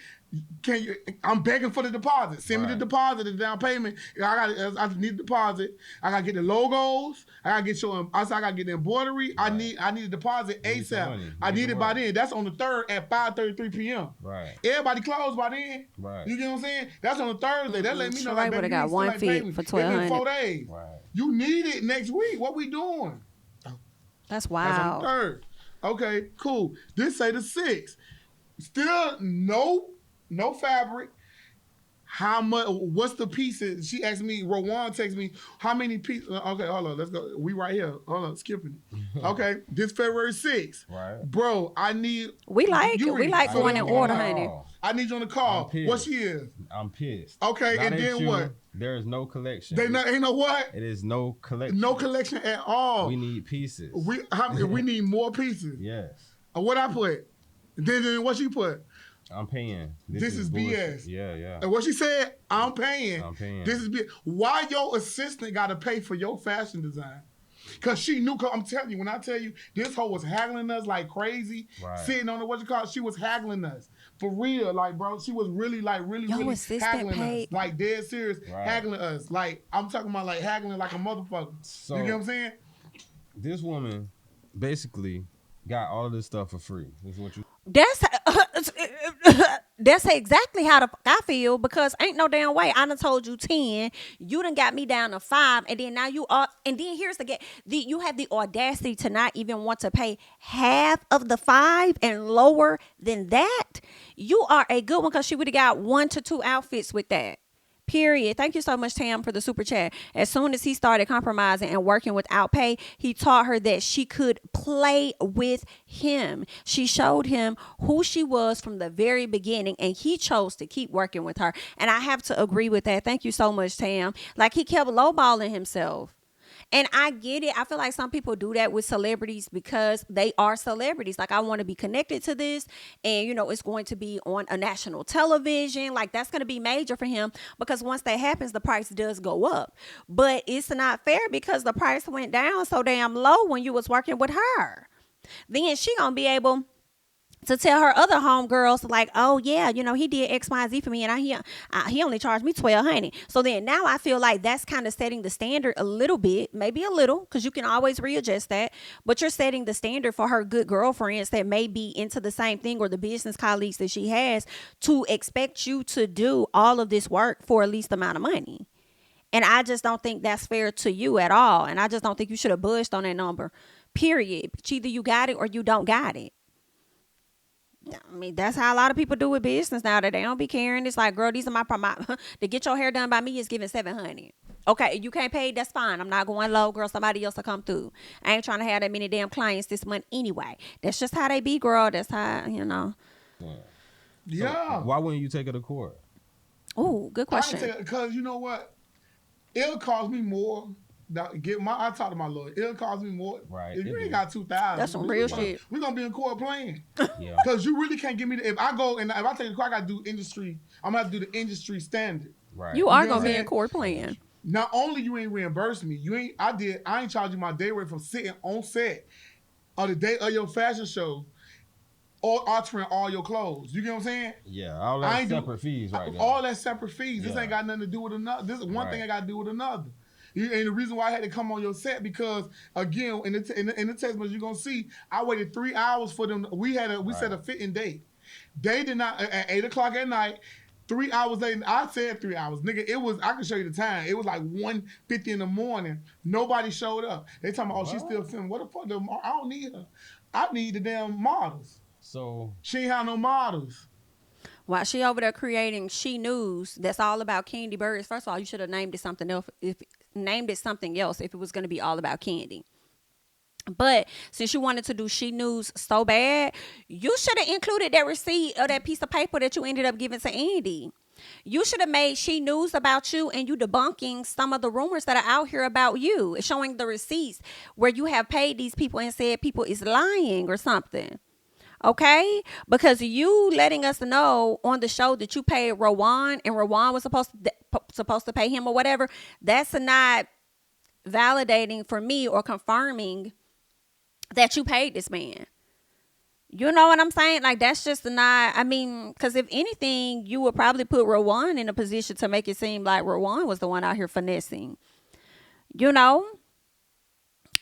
I'm begging for the deposit. Send me the deposit, the down payment. I need the deposit. I gotta get the logos. I gotta get I gotta get the embroidery. Right. I need a deposit ASAP. I need it by then. That's on the 3rd at 5:33 p.m. Right. Everybody closed by then. Right. You get what I'm saying? That's on a Thursday. That let me know. Sheree would have got one feet for $1,200. It's been 4 days. Right. You need it next week. What we doing? That's wild. That's on the 3rd. Okay, cool. This say the 6th. Still no fabric. How much? What's the pieces? She asked me. Rowan texted me. How many pieces? Okay, hold on. Let's go. We right here. Hold on. Skipping it. Okay, this February 6th. Right. Bro, I need. We like going in order, honey. I need you on the call. What she is? I'm pissed. Okay, Not and then what? There is no collection. Ain't no what? It is no collection. No collection at all. We need pieces. We need more pieces. Yes. What I put? Then what she put? I'm paying. This is BS. Yeah. And what she said, I'm paying. This is BS. Why your assistant got to pay for your fashion design? Because she knew, I'm telling you, when I tell you, this hoe was haggling us like crazy, sitting on the, she was haggling us. For real, like, bro, she was really haggling us. Like, dead serious, haggling us. Like, I'm talking about, like, haggling like a motherfucker. So, you get what I'm saying? This woman basically got all of this stuff for free. This is what you... That's exactly how I feel, because ain't no damn way I done told you 10, you done got me down to 5, and then now you are, and then here's you have the audacity to not even want to pay half of the 5 and lower than that. You are a good one, because she would have got 1 to 2 outfits with that. Period. Thank you so much, Tam, for the super chat. As soon as he started compromising and working without pay, he taught her that she could play with him. She showed him who she was from the very beginning, and he chose to keep working with her. And I have to agree with that. Thank you so much, Tam. Like, he kept lowballing himself. And I get it. I feel like some people do that with celebrities because they are celebrities. Like, I want to be connected to this, and it's going to be on a national television. Like, that's going to be major for him, because once that happens, the price does go up. But it's not fair because the price went down so damn low when you was working with her. Then she gonna be able to tell her other homegirls, like, oh yeah, he did X, Y, and Z for me, and he only charged me $1,200. So then now I feel like that's kind of setting the standard a little bit, maybe a little, because you can always readjust that. But you're setting the standard for her good girlfriends that may be into the same thing, or the business colleagues that she has, to expect you to do all of this work for a least amount of money. And I just don't think that's fair to you at all. And I just don't think you should have budged on that number. Period. Either you got it or you don't got it. I mean, that's how a lot of people do with business now, that they don't be caring. It's like, girl, these are my to get your hair done by me is giving $700. Okay, you can't pay, that's fine. I'm not going low, girl. Somebody else will come through. I ain't trying to have that many damn clients this month anyway. That's just how they be, girl. That's how, Yeah. So why wouldn't you take her to court? Oh, good question. Because you know what? It'll cost me more. I talk to my lawyer. It'll cost me more. Right. If you ain't got 2,000, that's some real shit. We're gonna be in court playing. Yeah. Because you really can't give me if I go and if I take the court, I gotta do industry. I'm gonna have to do the industry standard. Right. You are gonna be in court playing. Not only you ain't reimbursing me, I ain't charging my day rate from sitting on set on the day of your fashion show or altering all your clothes. You get what I'm saying? Yeah, all that separate fees right there. All that separate fees. This ain't got nothing to do with another. This is one thing I got to do with another. And the reason why I had to come on your set, because again, in the text message you're gonna see, I waited 3 hours for them. We set a fitting date. They did not at 8:00 at night. 3 hours later, I said 3 hours, nigga. I can show you the time. It was like 1:50 in the morning. Nobody showed up. They talking about, she's still filming. What the fuck? I don't need her. I need the damn models. So she ain't have no models. While she over there creating She News, that's all about candy birds. First of all, you should have named it something else. If it was going to be all about candy. But since you wanted to do She News so bad, you should have included that receipt or that piece of paper that you ended up giving to Andy. You should have made She News about you and you debunking some of the rumors that are out here about you, showing the receipts where you have paid these people and said people is lying or something. Okay? Because you letting us know on the show that you paid Rowan and Rowan was supposed to pay him or whatever, that's not validating for me or confirming that you paid this man. You know what I'm saying? Like, that's just not, because if anything, you would probably put Rowan in a position to make it seem like Rowan was the one out here finessing.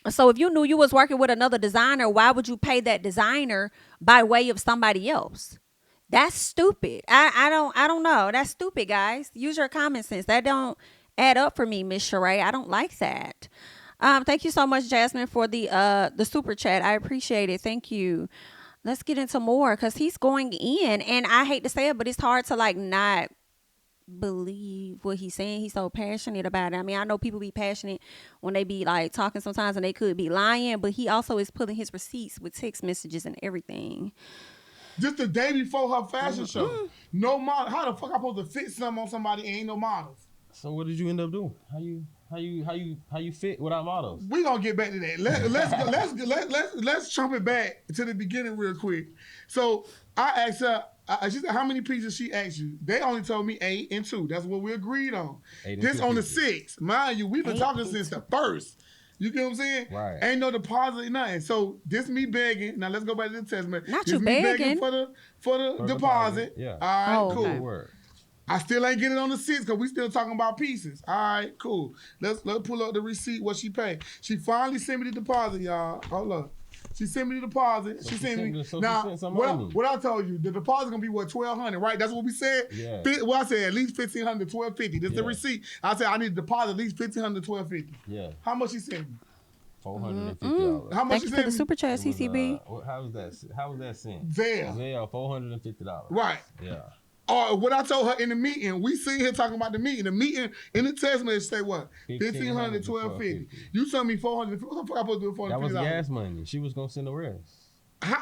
So if you knew you was working with another designer, why would you pay that designer by way of somebody else? That's stupid. I don't know. That's stupid, guys. Use your common sense. That don't add up for me, Miss Sheree. I don't like that. Thank you so much, Jasmine, for the super chat. I appreciate it. Thank you. Let's get into more, because he's going in, and I hate to say it, but it's hard to not believe what he's saying. He's so passionate about it. I know people be passionate when they be talking sometimes, and they could be lying, but he also is pulling his receipts with text messages and everything. Just the day before her fashion show. No model. How the fuck I supposed to fit something on somebody and ain't no models? So what did you end up doing? How you fit without models? We gonna get back to that. Let's jump it back to the beginning real quick. So I asked her. She said, "How many pieces?" She asked you. They only told me 8 and 2. That's what we agreed on. This on the 6th, mind you. We've been talking since the 1st. You get what I'm saying? Right. Ain't no deposit, nothing. So this me begging. Now let's go back to the testament. Not this you me begging for the deposit. Yeah. All right, cool. Okay. I still ain't get it on the 6th because we still talking about pieces. All right, cool. Let's pull up the receipt, what she paid. She finally sent me the deposit, y'all. Hold up. She sent me the deposit. She sent me. Now, what I told you, the deposit gonna be what, $1,200, right? That's what we said. Yeah. Well, I said at least $1,500, $1,250. That's the receipt. I said I need to deposit at least $1,500, $1,250. Yeah. How much she sent me? $450. How much Thank she you for sent the me? super chat, CCB. How was that sent? Zelle, $450. right? Yeah. Or what I told her in the meeting, we sitting here talking about the meeting. The meeting in the text message say what? $1,500, $1,250. You sent me $400. What the fuck I supposed to do with $450? That was gas money. She was gonna send the rest.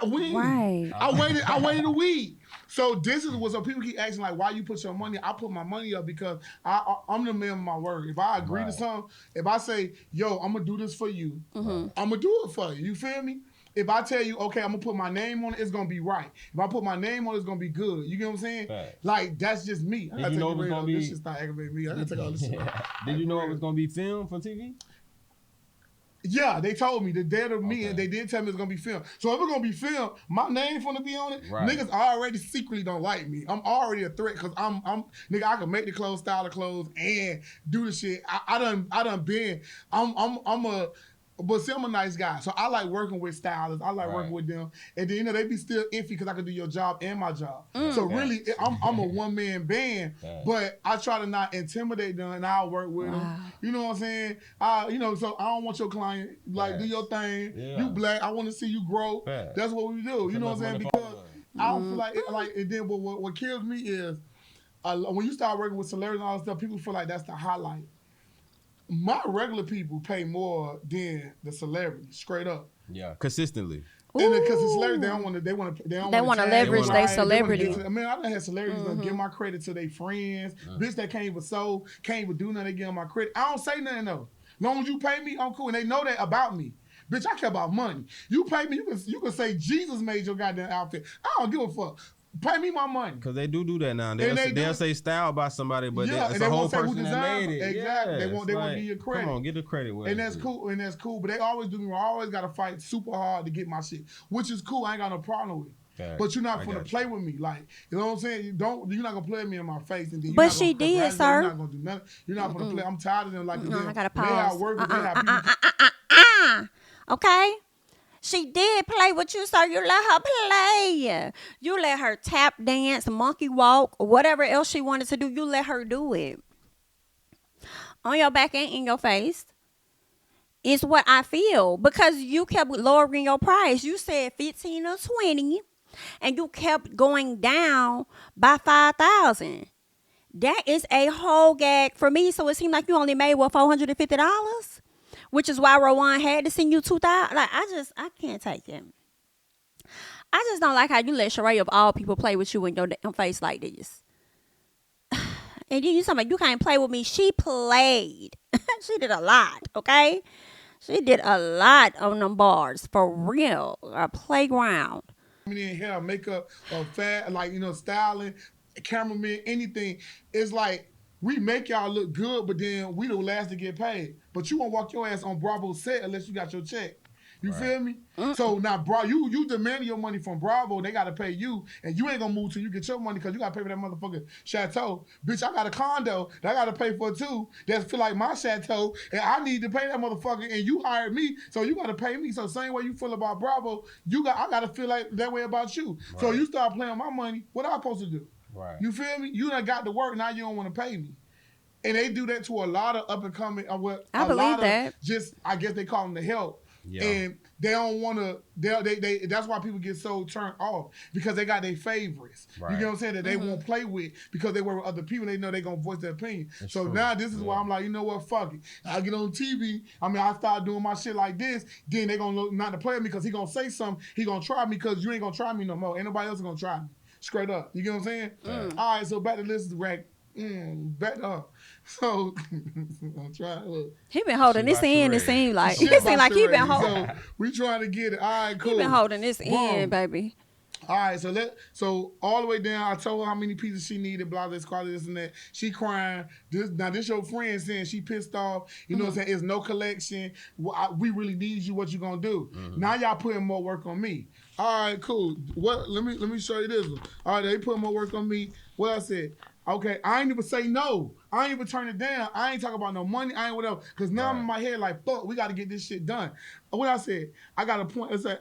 When? Right. I waited a week. So this is what so people keep asking like, why you put your money? I put my money up because I'm the man of my word. If I agree to something, if I say, yo, I'm gonna do this for you, I'm gonna do it for you. You feel me? If I tell you, okay, I'm gonna put my name on it, it's gonna be right. If I put my name on it, it's gonna be good. You get what I'm saying? Facts. Like that's just me. Did you know it was gonna be? This shit start aggravating me. I gotta take all this shit off. Did you know it was gonna be filmed for TV? Yeah, they told me the day of me, and they did tell me it's gonna be filmed. So if it's gonna be filmed, my name's gonna be on it. Right. Niggas already secretly don't like me. I'm already a threat because I'm nigga. I can make the clothes, style the clothes, and do the shit. I done been. But see, I'm a nice guy, so I like working with stylists. I like working with them, and then they be still iffy because I can do your job and my job. So really, I'm a one man band, but I try to not intimidate them, and I'll work with them. You know what I'm saying? So I don't want your client do your thing. You black, I want to see you grow. That's what we do. You know what I'm saying? Because I don't feel like and then what kills me is when you start working with celebrities and all that stuff, people feel like that's the highlight. My regular people pay more than the celebrities, straight up. Yeah, consistently. And because the celebrities, they want to leverage their celebrity. I mean, I done had celebrities that give my credit to their friends. Bitch that can't even do nothing, they give them my credit. I don't say nothing though. Long as you pay me, I'm cool. And they know that about me. Bitch, I care about money. You pay me, you can say Jesus made your goddamn outfit. I don't give a fuck. Pay me my money. Because they do that now. They'll say style by somebody, but it's a whole person that made it. Exactly. They won't give you credit. Come on, get the credit. And that's cool. But they always do me wrong. I always got to fight super hard to get my shit, which is cool. I ain't got no problem with it. But you're not going to play with me. Like, you know what I'm saying? You're not going to play me in my face. And then but she did, sir. You're not going to do nothing. You're not going to play. I'm tired of them. Like, I got to pause. People. Okay? She did play with you, sir. You let her play. You let her tap dance, monkey walk, or whatever else she wanted to do. You let her do it. On your back and in your face. It's what I feel. Because you kept lowering your price. You said 15 or 20. And you kept going down by 5,000. That is a whole gag for me. So it seemed like you only made, $450? Which is why Rowan had to send you 2,000. Like, I can't take it. I just don't like how you let Sheree of all people play with you in your damn face like this. And then you talking about you can't play with me. She played. She did a lot, okay? She did a lot on them bars, for real. A playground. Hair, makeup, or styling, cameraman, anything. It's like, we make y'all look good, but then we the last to get paid. But you won't walk your ass on Bravo set unless you got your check. You feel me? So now, you demanding your money from Bravo, they got to pay you, and you ain't going to move till you get your money because you got to pay for that motherfucking chateau. Bitch, I got a condo that I got to pay for too that feel like my chateau, and I need to pay that motherfucker, and you hired me, so you got to pay me. So same way you feel about Bravo, I got to feel like that way about you. Right. So you start playing my money, what am I supposed to do? Right. You feel me? You done got to work, now you don't want to pay me. And they do that to a lot of up and coming. I believe that. I guess they call them the help. Yeah. And they don't want to. They that's why people get so turned off because they got their favorites. Right. You get what I'm saying? That they won't play with because they work with other people. They know they gonna voice their opinion. That's so true. Now this is why I'm like, you know what? Fuck it. I get on TV. I start doing my shit like this. Then they gonna look not to play with me because he gonna say something. He gonna try me because you ain't gonna try me no more. Ain't nobody else gonna try me. Straight up. You get what I'm saying? All right. So back to this rack. Back up. So I'm trying. Look. He been holding this in. It seemed like he been holding. So we trying to get it. All right, cool. He been holding this in, baby. All right, so all the way down. I told her how many pieces she needed. Blah, this, quality, this, and that. She crying. This your friend saying she pissed off. You know what I'm saying? It's no collection. We really need you. What you gonna do? Now y'all putting more work on me. All right, cool. What? Let me show you this one. All right, they put more work on me. What I said. Okay, I ain't even say no. I ain't even turn it down. I ain't talking about no money. I ain't whatever. Because now I'm in my head like, fuck, we got to get this shit done. What I said, I got a point. It's like,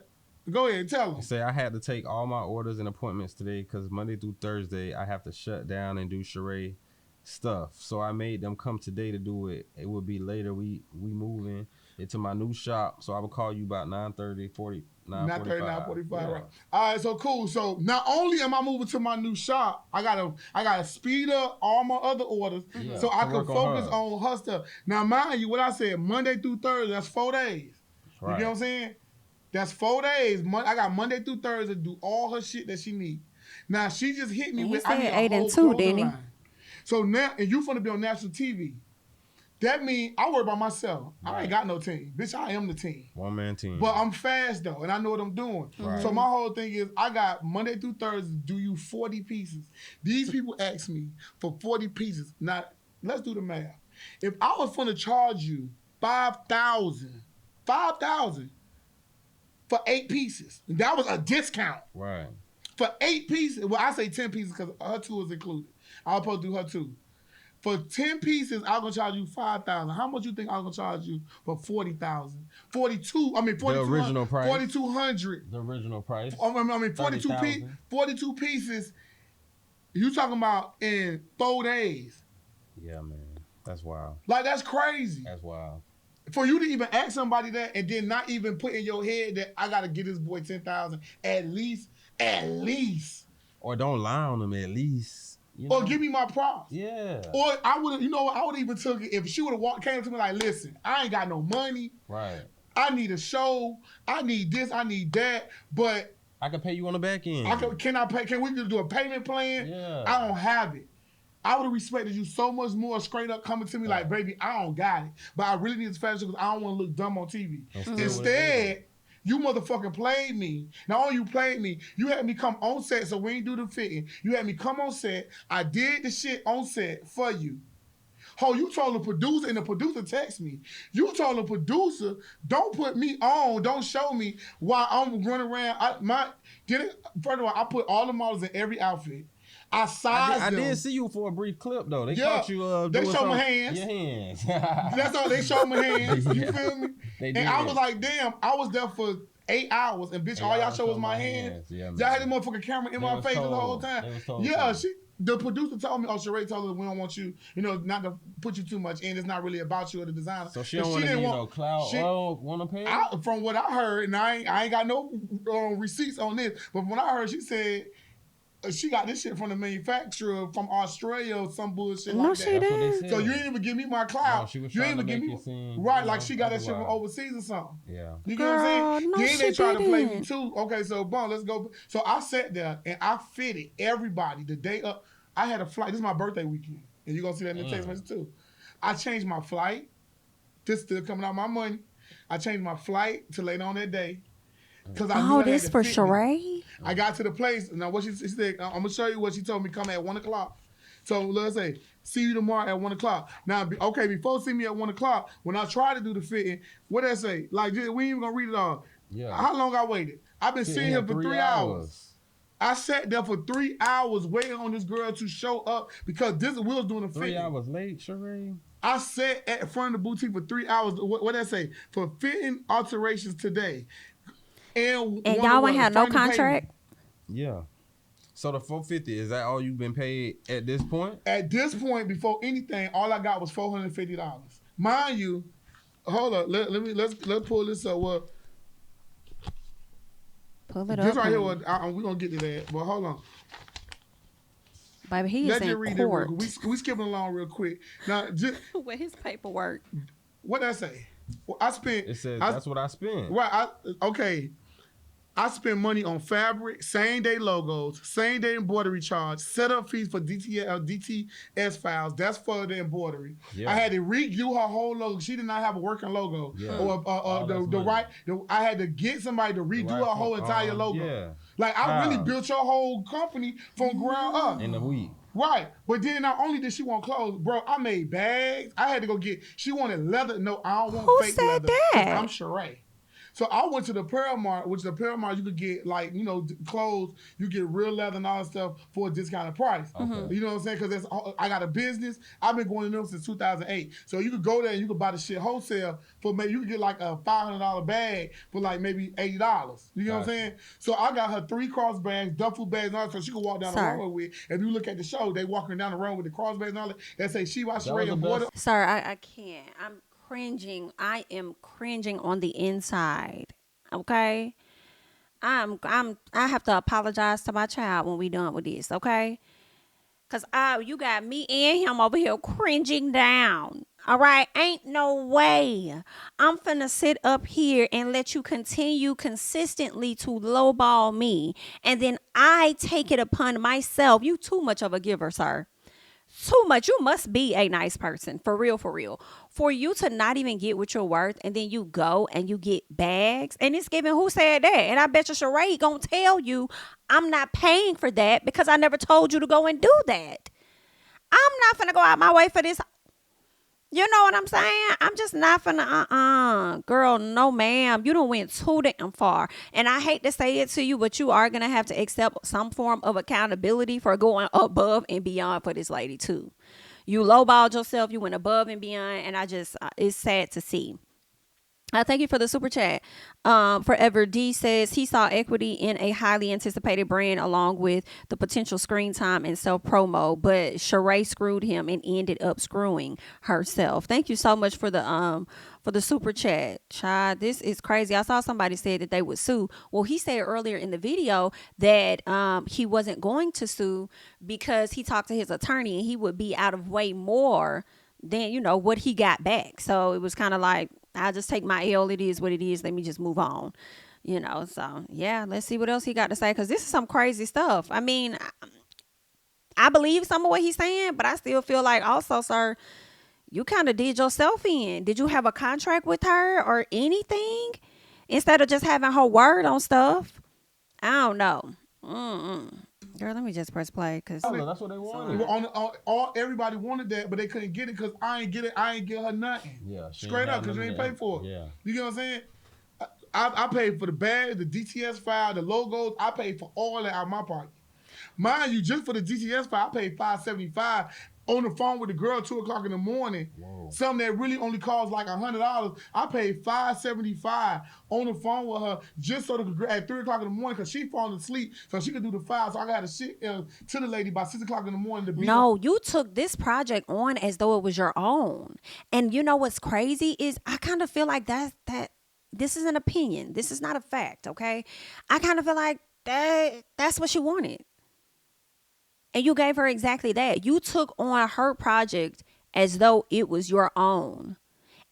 go ahead, tell them. Say I had to take all my orders and appointments today because Monday through Thursday, I have to shut down and do Sheree stuff. So I made them come today to do it. It will be later. We moving into my new shop. So I will call you about 9:30, 40. 9:45. Yeah. Right. All right, so cool. So not only am I moving to my new shop, I gotta speed up all my other orders so I can focus on her stuff. Now, mind you, what I said, Monday through Thursday, that's 4 days. Right. You get what I'm saying? That's 4 days. I got Monday through Thursday to do all her shit that she need. Now she just hit me And he with I said need a 8 and whole 2, clothing didn't he? line. So now, and you finna be on national TV. That means I worry about myself. I Right. ain't got no team. Bitch, I am the team. One-man team. But I'm fast though, and I know what I'm doing. Right. So my whole thing is I got Monday through Thursday to do you 40 pieces. These people ask me for 40 pieces. Now, let's do the math. If I was finna charge you $5,000 for 8 pieces, that was a discount. Right. For 8 pieces, well, I say 10 pieces because her 2 is included. I was supposed to do her 2. For 10 pieces, I'm gonna charge you $5,000. How much you think I'm gonna charge you for 40,000? 42. I mean, 42. The original price. 4,200. The original price. I mean, 42 42 pieces. You talking about in 4 days? Yeah, man. That's wild. Like that's crazy. That's wild. For you to even ask somebody that and then not even put in your head that I gotta get this boy 10,000 at least. Or don't lie on them at least. You Or know? give me my props. Yeah. Or I would, you know what? I would even took it if she would have came to me like, listen, I ain't got no money. Right. I need a show. I need this. I need that. But I can pay you on the back end. Can we just do a payment plan? Yeah. I don't have it. I would have respected you so much more straight up coming to me like, baby, I don't got it. But I really need this fashion because I don't want to look dumb on TV. Instead, you motherfucking played me. Not only you played me, you had me come on set so we ain't do the fitting. You had me come on set. I did the shit on set for you. Oh, you told the producer, and the producer text me. You told the producer, don't put me on, don't show me while I'm running around. First of all, I put all the models in every outfit. I sized them. I did see you for a brief clip though. They Yeah, caught you. they showed my hands. Your hands. That's all. They showed my hands. You Yeah. feel me? They And did. I was like, damn, I was there for 8 hours, and bitch, all y'all showed was my hands. Yeah, Y'all had the motherfucking camera in They my was face the told. whole They time. was told Yeah, to. the producer told me, Sheree told her we don't want you, not to put you too much in. It's not really about you or the designer. So she don't want to give you no clout. Want to pay? From what I heard, and I ain't got no receipts on this, but when I heard, she said she got this shit from the manufacturer from Australia or some bullshit like that. She did. So you ain't even give me my clout. No, she was you trying ain't to even make give it seem, right, you like know, she got that shit from otherwise. overseas or something. Yeah. You get what I'm saying? No, Then they she try to play me didn't. too. Okay, so boom, let's go. So I sat there and I fitted everybody the day up. I had a flight. This is my birthday weekend, and you're gonna see that in the text message too. I changed my flight. This still coming out my money. I changed my flight to later on that day. Cause I knew I had this to for fit me. Sheree? I got to the place. Now, what she said, I'm going to show you what she told me come at 1 o'clock. So, let's say, see you tomorrow at 1 o'clock. Now, before see me at 1 o'clock, when I try to do the fitting, what did I say? Like, we ain't even going to read it all. Yeah. How long I waited? I've been sitting here for 3 hours. I sat there for 3 hours waiting on this girl to show up because we was doing the fitting. 3 hours late, Sheree? I sat at front of the boutique for 3 hours. What did I say? For fitting alterations today. And y'all ain't had no contract? Yeah. So the $450, is that all you've been paid at this point? At this point, before anything, all I got was $450. Mind you, hold up, let's pull this up. Well, Pull it this up. right here, we're gonna get to that. But hold on, Baby, he is let's just in read court. it. We skipping along real quick. Now, With his paperwork. what did I say? Well, I spent. It says that's what I spent. Right. Okay. I spend money on fabric, same day logos, same day embroidery charge, setup fees for DTS files. That's for the embroidery. Yeah. I had to redo her whole logo. She did not have a working logo. Yeah. I had to get somebody to redo her whole entire logo. Yeah. Like I really built your whole company from ground up. In a week. Right. But then not only did she want clothes, bro, I made bags. I had to go she wanted leather. No, I don't want fake leather. I'm Sheree. So I went to the Paramount, which the Paramount you could get clothes, you get real leather and all that stuff for a discounted price. Okay. You know what I'm saying? Because I got a business. I've been going to them since 2008. So you could go there and you could buy the shit wholesale for maybe you could get like a $500 bag for like maybe $80. You know what I'm saying? So I got her 3 cross bags, duffel bags and all that so she could walk down the runway with. If you look at the show, they walking down the runway with the cross bags and all that. They say she watched Sheree and border. Sir, I can't. I'm cringing. I am cringing on the inside. Okay? I have to apologize to my child when we done with this, okay? Cause you got me and him over here cringing down. All right, ain't no way I'm finna sit up here and let you continue consistently to lowball me, and then I take it upon myself. You too much of a giver, sir. Too much. You must be a nice person, for real, for real. For you to not even get what you're worth, and then you go and you get bags, and it's given. Who said that? And I bet you Sheree gonna tell you, I'm not paying for that because I never told you to go and do that. I'm not finna go out my way for this. You know what I'm saying? I'm just not finna, girl, no ma'am. You don't went too damn far. And I hate to say it to you, but you are gonna have to accept some form of accountability for going above and beyond for this lady too. You lowballed yourself, you went above and beyond, and I just, it's sad to see. Thank you for the super chat. Forever D says he saw equity in a highly anticipated brand along with the potential screen time and self promo, but Sheree screwed him and ended up screwing herself. Thank you so much for the super chat. Child, this is crazy. I saw somebody say that they would sue. Well, he said earlier in the video that he wasn't going to sue because he talked to his attorney and he would be out of way more than, you know, what he got back. So it was kind of like, I'll just take my L. It is what it is. Let me just move on. You know, so yeah, let's see what else he got to say. Cause this is some crazy stuff. I mean, I believe some of what he's saying, but I still feel like also, sir, you kind of did yourself in. Did you have a contract with her or anything instead of just having her word on stuff? I don't know. Girl, let me just press play because That's what they wanted. Everybody wanted that, but they couldn't get it because I ain't get it. I ain't get her nothing. Yeah, straight up, because you ain't paid for it. Yeah, you get what I'm saying? I paid for the bag, the DTS file, the logos. I paid for all that out of my pocket. Mind you, just for the DTS file, I paid $575 on the phone with the girl 2:00 in the morning. Whoa. Something that really only costs like $100. I paid $575 on the phone with her just so that at 3:00 in the morning because she falling asleep so she could do the file. So I got to shit to the lady by 6:00 in the morning to be. No, you took this project on as though it was your own. And you know what's crazy is I kind of feel like that this is an opinion. This is not a fact, okay? I kind of feel like that's what she wanted. And you gave her exactly that. You took on her project as though it was your own.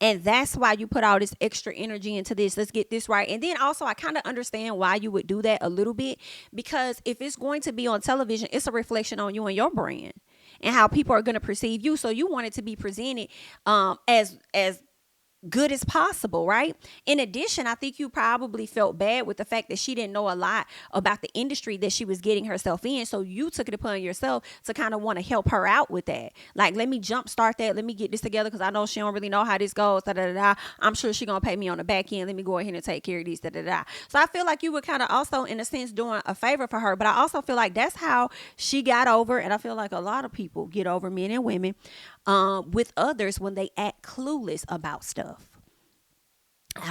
And that's why you put all this extra energy into this. Let's get this right. And then also, I kind of understand why you would do that a little bit. Because if it's going to be on television, it's a reflection on you and your brand and how people are going to perceive you. So you want it to be presented as good as possible, right? In addition, I think you probably felt bad with the fact that she didn't know a lot about the industry that she was getting herself in. So you took it upon yourself to kind of want to help her out with that. Like, let me jumpstart that. Let me get this together because I know she don't really know how this goes. Da, da, da, da. I'm sure she's going to pay me on the back end. Let me go ahead and take care of these. Da, da, da. So I feel like you were kind of also, in a sense, doing a favor for her. But I also feel like that's how she got over. And I feel like a lot of people get over, men and women, with others when they act clueless about stuff. I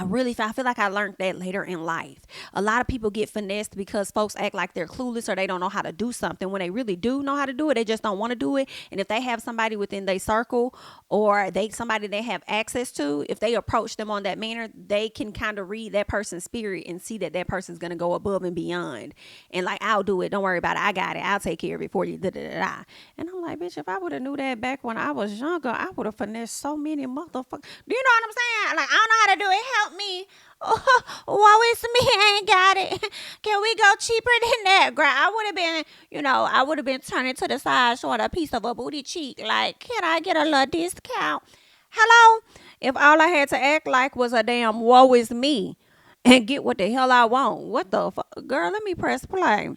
feel like I learned that later in life. A lot of people get finessed because folks act like they're clueless or they don't know how to do something when they really do know how to do it. They just don't want to do it. And if they have somebody within their circle or somebody they have access to, if they approach them on that manner, they can kind of read that person's spirit and see that that person's going to go above and beyond. And like, I'll do it. Don't worry about it. I got it. I'll take care of it for you. Da, da, da, da. And I'm like, bitch, if I would have knew that back when I was younger, I would have finessed so many motherfuckers. Do you know what I'm saying? Like, I don't know how to do it. Help me. Oh, woe is me, I ain't got it. Can we go cheaper than that, girl? I would have been turning to the side showing a piece of a booty cheek. Like, can I get a little discount? Hello? If all I had to act like was a damn woe is me and get what the hell I want. What the fuck? Girl, let me press play.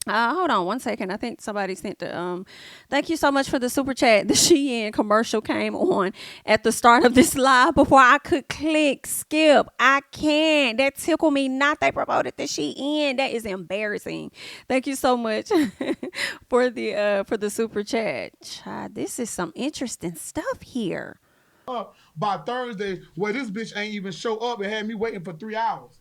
Hold on one second. I think somebody sent the thank you so much for the super chat. The Shein commercial came on at the start of this live before I could click skip. I can't. That tickled me not. They promoted the Shein. That is embarrassing. Thank you so much for the super chat. Child, this is some interesting stuff here. By Thursday, where this bitch ain't even show up and had me waiting for 3 hours.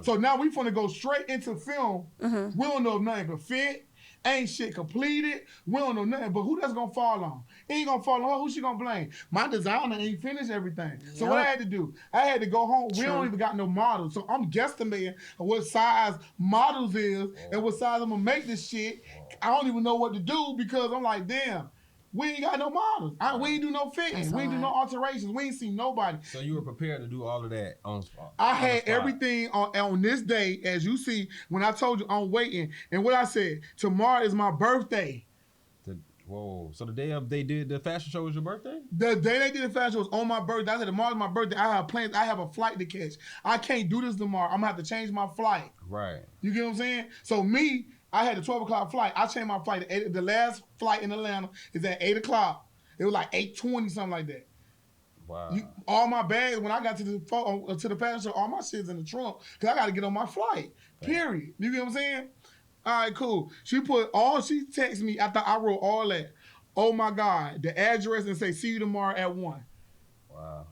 So now we finna go straight into film. We don't know if nothing can fit. Ain't shit completed. We don't know nothing. But who that's gonna fall on? It ain't gonna fall on her. Who she gonna blame? My designer ain't finished everything. Yep. So what I had to do? I had to go home. True. We don't even got no models. So I'm guesstimating what size models is and what size I'm gonna make this shit. I don't even know what to do because I'm like, damn. We ain't got no models. We ain't do no fitting. We ain't do no alterations. We ain't seen nobody. So you were prepared to do all of that on spot? I had everything on this day, as you see, when I told you I'm waiting. And what I said, tomorrow is my birthday. Whoa. So the day they did the fashion show was your birthday? The day they did the fashion show was on my birthday. I said, tomorrow's my birthday. I have plans. I have a flight to catch. I can't do this tomorrow. I'm going to have to change my flight. Right. You get what I'm saying? So I had a 12 o'clock flight. I changed my flight. The last flight in Atlanta is at 8 o'clock. It was like 8:20, something like that. Wow. All my bags, when I got to the fashion show, all my shit's in the trunk because I got to get on my flight, period. You get what I'm saying? All right, cool. She texted me after I wrote all that. Oh my God, the address and say, see you tomorrow at 1. Wow.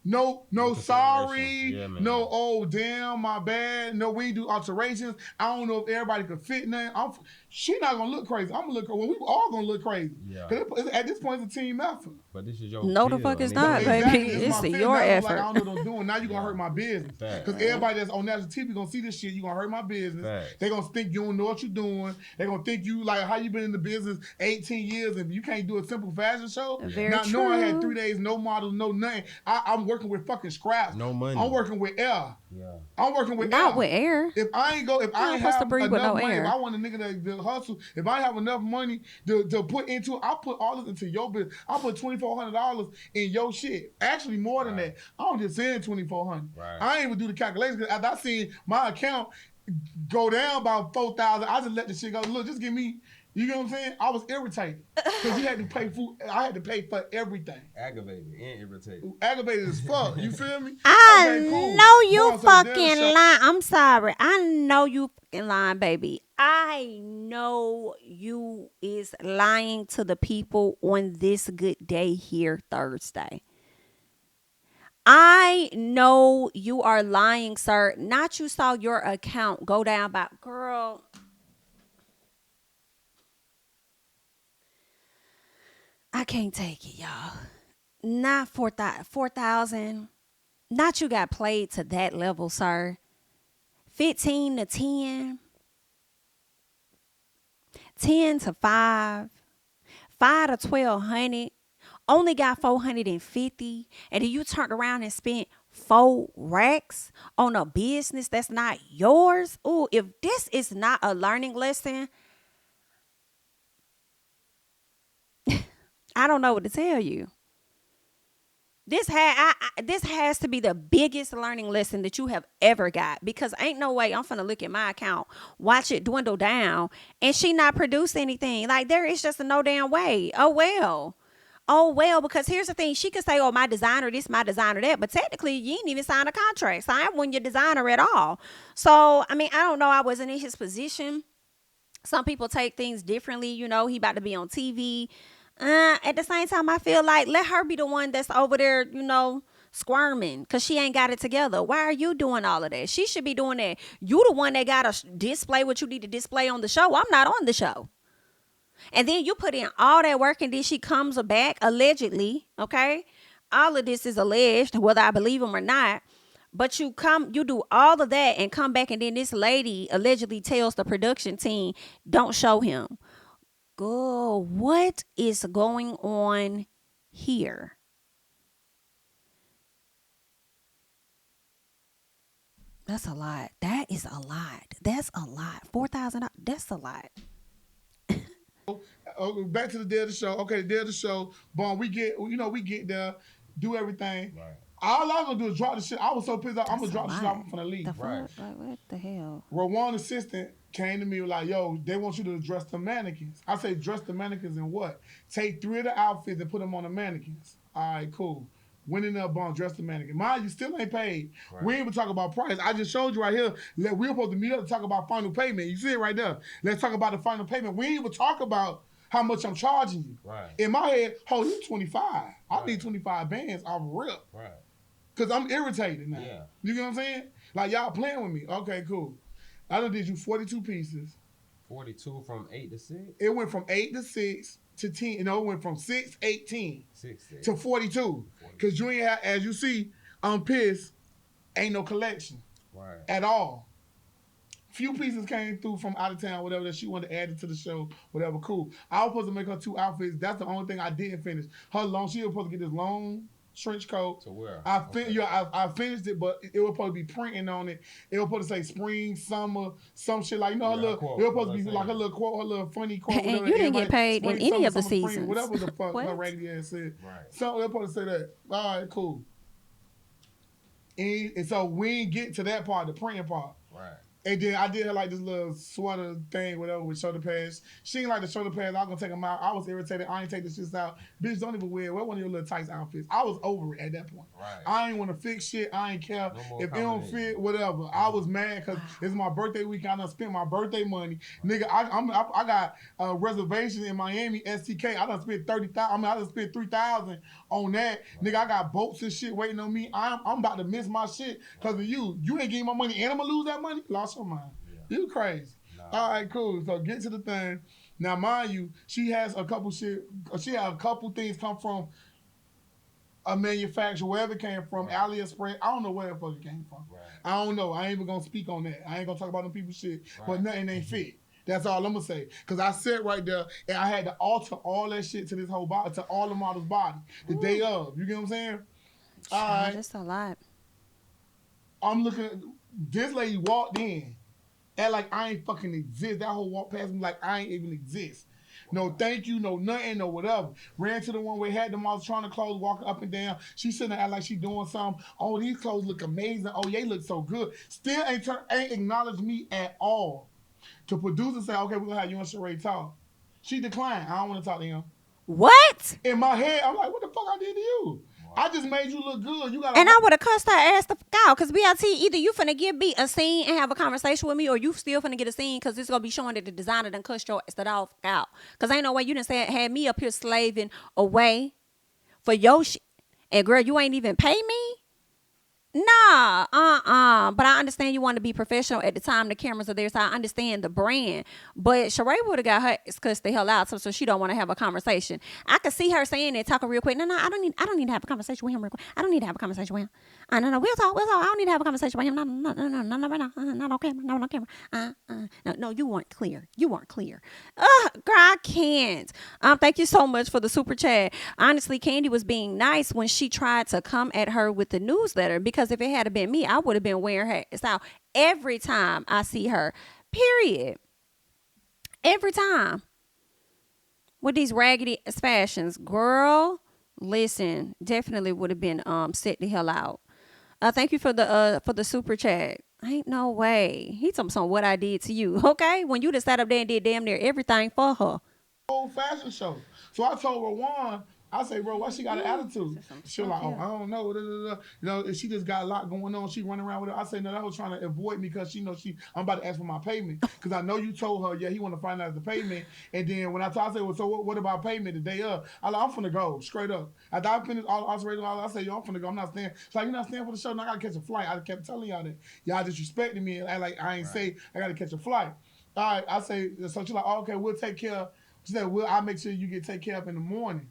No, sorry. Yeah, no, oh, damn, my bad. No, we do alterations. I don't know if everybody could fit nothing. She not going to look crazy. I'm going to look crazy. Well, we all going to look crazy. Yeah. At this point, it's a team effort. But this is your No, the fuck it's not, baby. It's your effort. Like, I don't know what I'm doing. Now you're going to hurt my business. Because everybody that's on national TV going to see this shit. You're going to hurt my business. They're going to think you don't know what you're doing. They're going to think you, like, how you been in the business 18 years and you can't do a simple fashion show? Very not true. knowing I had 3 days, no models, no nothing. I'm working with fucking scraps. No money. I'm working with air. Yeah. I'm working with Not air. with air. If I ain't have breathe enough with no money, air. if I want a nigga to hustle, if I have enough money to put into it, I put all this into your business. I put $2,400 in your shit. Actually, more than that. I'm just saying $2,400. Right. I ain't even do the calculations because after I seen my account go down about $4,000, I just let the shit go. Look, just give me. You know what I'm saying? I was irritated because you had to pay food. I had to pay for everything. Aggravated and irritated. Aggravated as fuck. You feel me? I cool. know you fucking lying. I'm sorry. I know you fucking lying, baby. I know you is lying to the people on this good day here Thursday. I know you are lying, sir. Not you saw your account go down by, girl. I can't take it, y'all. Not 4,000. Not you got played to that level, sir. 15 to 10. 10 to 5. 5 to 1,200. Only got 450. And then you turned around and spent 4 racks on a business that's not yours. Ooh, if this is not a learning lesson, I don't know what to tell you. This has to be the biggest learning lesson that you have ever got, because ain't no way I'm finna look at my account, watch it dwindle down, and she not produce anything. Like, there is just no damn way. Oh well, because here's the thing. She could say, oh, my designer this, my designer that, but technically you ain't even signed a contract. So I wasn't your designer at all. So, I mean, I don't know. I wasn't in his position. Some people take things differently. You know, he about to be on TV. At the same time, I feel like let her be the one that's over there, you know, squirming because she ain't got it together. Why are you doing all of that? She should be doing that. You the one that got to display what you need to display on the show. I'm not on the show. And then you put in all that work and then she comes back allegedly. Okay. All of this is alleged, whether I believe him or not. But you do all of that and come back, and then this lady allegedly tells the production team, don't show him. Girl, what is going on here? That's a lot. That is a lot. That's a lot. $4,000. That's a lot. Back to the day of the show. Okay, the day of the show. Boom, we get there, do everything. Right. All I was gonna do is drop the shit. I was so pissed off. I'm gonna drop the shit. I'm gonna leave. Right. Like, what the hell? Rowan assistant came to me like, yo, they want you to dress the mannequins. I say, dress the mannequins in what? Take 3 of the outfits and put them on the mannequins. All right, cool. Went in there, bond, dress the mannequin. Mind you, still ain't paid. Right. We ain't even talk about price. I just showed you right here. We're supposed to meet up to talk about final payment. You see it right there. Let's talk about the final payment. We ain't even talk about how much I'm charging you. Right. In my head, you 25. I need 25 bands off rip. Right. Because I'm irritated now. Yeah. You get what I'm saying? Like, y'all playing with me. Okay, cool. I done did you 42 pieces. 42 from 8 to 6? It went from 8 to 6 to 10. You know, it went from 6, 18 to 42. Because you ain't have, as you see, I'm pissed, ain't no collection. Right. At all. Few pieces came through from out of town, whatever, that she wanted to add it to the show, whatever, cool. I was supposed to make her 2 outfits. That's the only thing I didn't finish. She was supposed to get this long trench coat. To where? I finished it, but it was supposed to be printing on it. It was supposed to say spring, summer, some shit like, her little, it was supposed to be like her little quote, her little funny quote. And whatever, you didn't get paid in any of the spring, seasons. whatever the fuck What? her raggedy ass said. Right. So they're supposed to say that. All right, cool. And so we didn't get to that part, the printing part. Right. And then I did her like this little sweater thing, whatever, with shoulder pads. She ain't like the shoulder pads. I was gonna take them out. I was irritated. I ain't take the shit out. Bitch, don't even wear one of your little tight outfits. I was over it at that point. Right. I ain't want to fix shit. I ain't care. No If it don't fit, whatever. I was mad because it's my birthday weekend. I done spent my birthday money. Nigga, I got a reservation in Miami, STK. I done spent $30,000. I done spent $3,000 on that. Nigga, I got boats and shit waiting on me. I'm about to miss my shit because of you. You ain't giving my money and I'm gonna lose that money? Lost your mind. You crazy. Nah. All right, cool. So get to the thing. Now, mind you, she has a couple things come from a manufacturer, wherever it came from, AliExpress. I don't know where the fuck it came from. Right. I don't know. I ain't even gonna speak on that. I ain't gonna talk about them people's shit. Right. But nothing ain't fit. That's all I'm gonna say. Cause I sat right there and I had to alter all that shit to this whole body, to all the model's body. The day of. You get what I'm saying? All right. That's a lot. I'm looking at this lady walked in. Act like I ain't fucking exist. That whole walk past me like I ain't even exist. No thank you, no nothing, no whatever. Ran to the one where had them all trying to clothes, walking up and down. She sitting there act like she doing something. Oh, these clothes look amazing. Oh, they look so good. Still ain't acknowledged me at all. To producer say, okay, we're gonna have you and Sheree talk. She declined. I don't want to talk to him. What? In my head, I'm like, what the fuck I did to you? I just made you look good. You got. And I would have cussed her ass the fuck out. Because BIT, either you finna give me a scene and have a conversation with me, or you still finna get a scene because it's going to be showing that the designer done cussed your ass the fuck out. Because ain't no way you done had me up here slaving away for your shit. And girl, you ain't even pay me? Nah, but I understand you want to be professional at the time the cameras are there, so I understand the brand. But Sheree would have got her cussed the hell out, so she don't want to have a conversation. I could see her saying it, talking real quick. No, I don't need to have a conversation with him real quick. I don't need to have a conversation with him. No, we'll talk. I don't need to have a conversation with him. No, right now. Not on camera. Not on camera. No, you weren't clear. Girl, I can't. Thank you so much for the super chat. Honestly, Candy was being nice when she tried to come at her with the newsletter, because if it had been me, I would have been wearing her out every time I see her. Period. Every time. With these raggedy fashions. Girl, listen, definitely would have been set the hell out. Thank you for the super chat. Ain't no way. He told me something what I did to you. Okay? When you just sat up there and did damn near everything for her. Whole fashion show. So I told Rawan, I say, bro, why she got an attitude? She was like, oh, I don't know. You know, she just got a lot going on. She running around with her. I say, no, that was trying to avoid me because she know I'm about to ask for my payment. Because I know you told her, yeah, he want to finalize the payment. And then when I say, well, so what about payment the day of? I'm finna go, straight up. After I finished all I say, yo, I'm finna go. I'm not staying. She's like, you're not staying for the show? No, I got to catch a flight. I kept telling y'all that. Y'all disrespecting me. And like, I ain't say, I got to catch a flight. All right, I say, so she's like, oh, okay, we'll take care. She said, I'll make sure you get taken care of in the morning.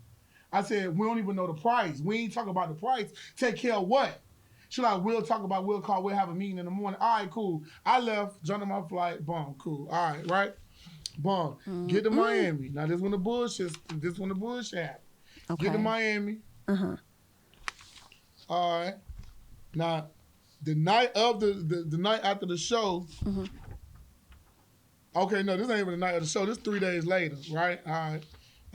I said, we don't even know the price. We ain't talking about the price. Take care of what? She's like, we'll have a meeting in the morning. All right, cool. I left, jumped on my flight, boom, cool. All right, right? Boom. Get to Miami. Now this one the bullshit happened. Okay. Get to Miami. Uh-huh. All right. Now, the night of the night after the show, okay, no, this ain't even the night of the show. This 3 days later, right? All right.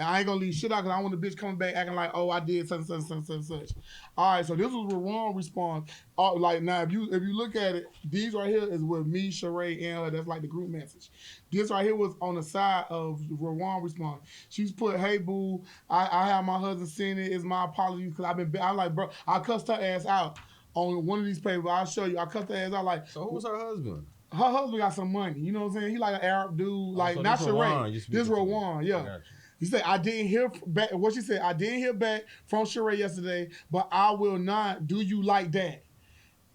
And I ain't gonna leave shit out because I want the bitch coming back acting like, oh, I did such. All right, so this was the wrong response. Like now, if you look at it, these right here is with me, Sheree, and her. That's like the group message. This right here was on the side of the wrong response. She's put, hey boo, I have my husband send it. It's my apologies because I'm like, bro, I cussed her ass out on one of these papers. I'll show you. I cussed her ass out like. So who was her husband? Her husband got some money. You know what I'm saying? He like an Arab dude, like so not Sheree. This Rawan, yeah. He said, I didn't hear back. What she said, I didn't hear back from Sheree yesterday, but I will not do you like that,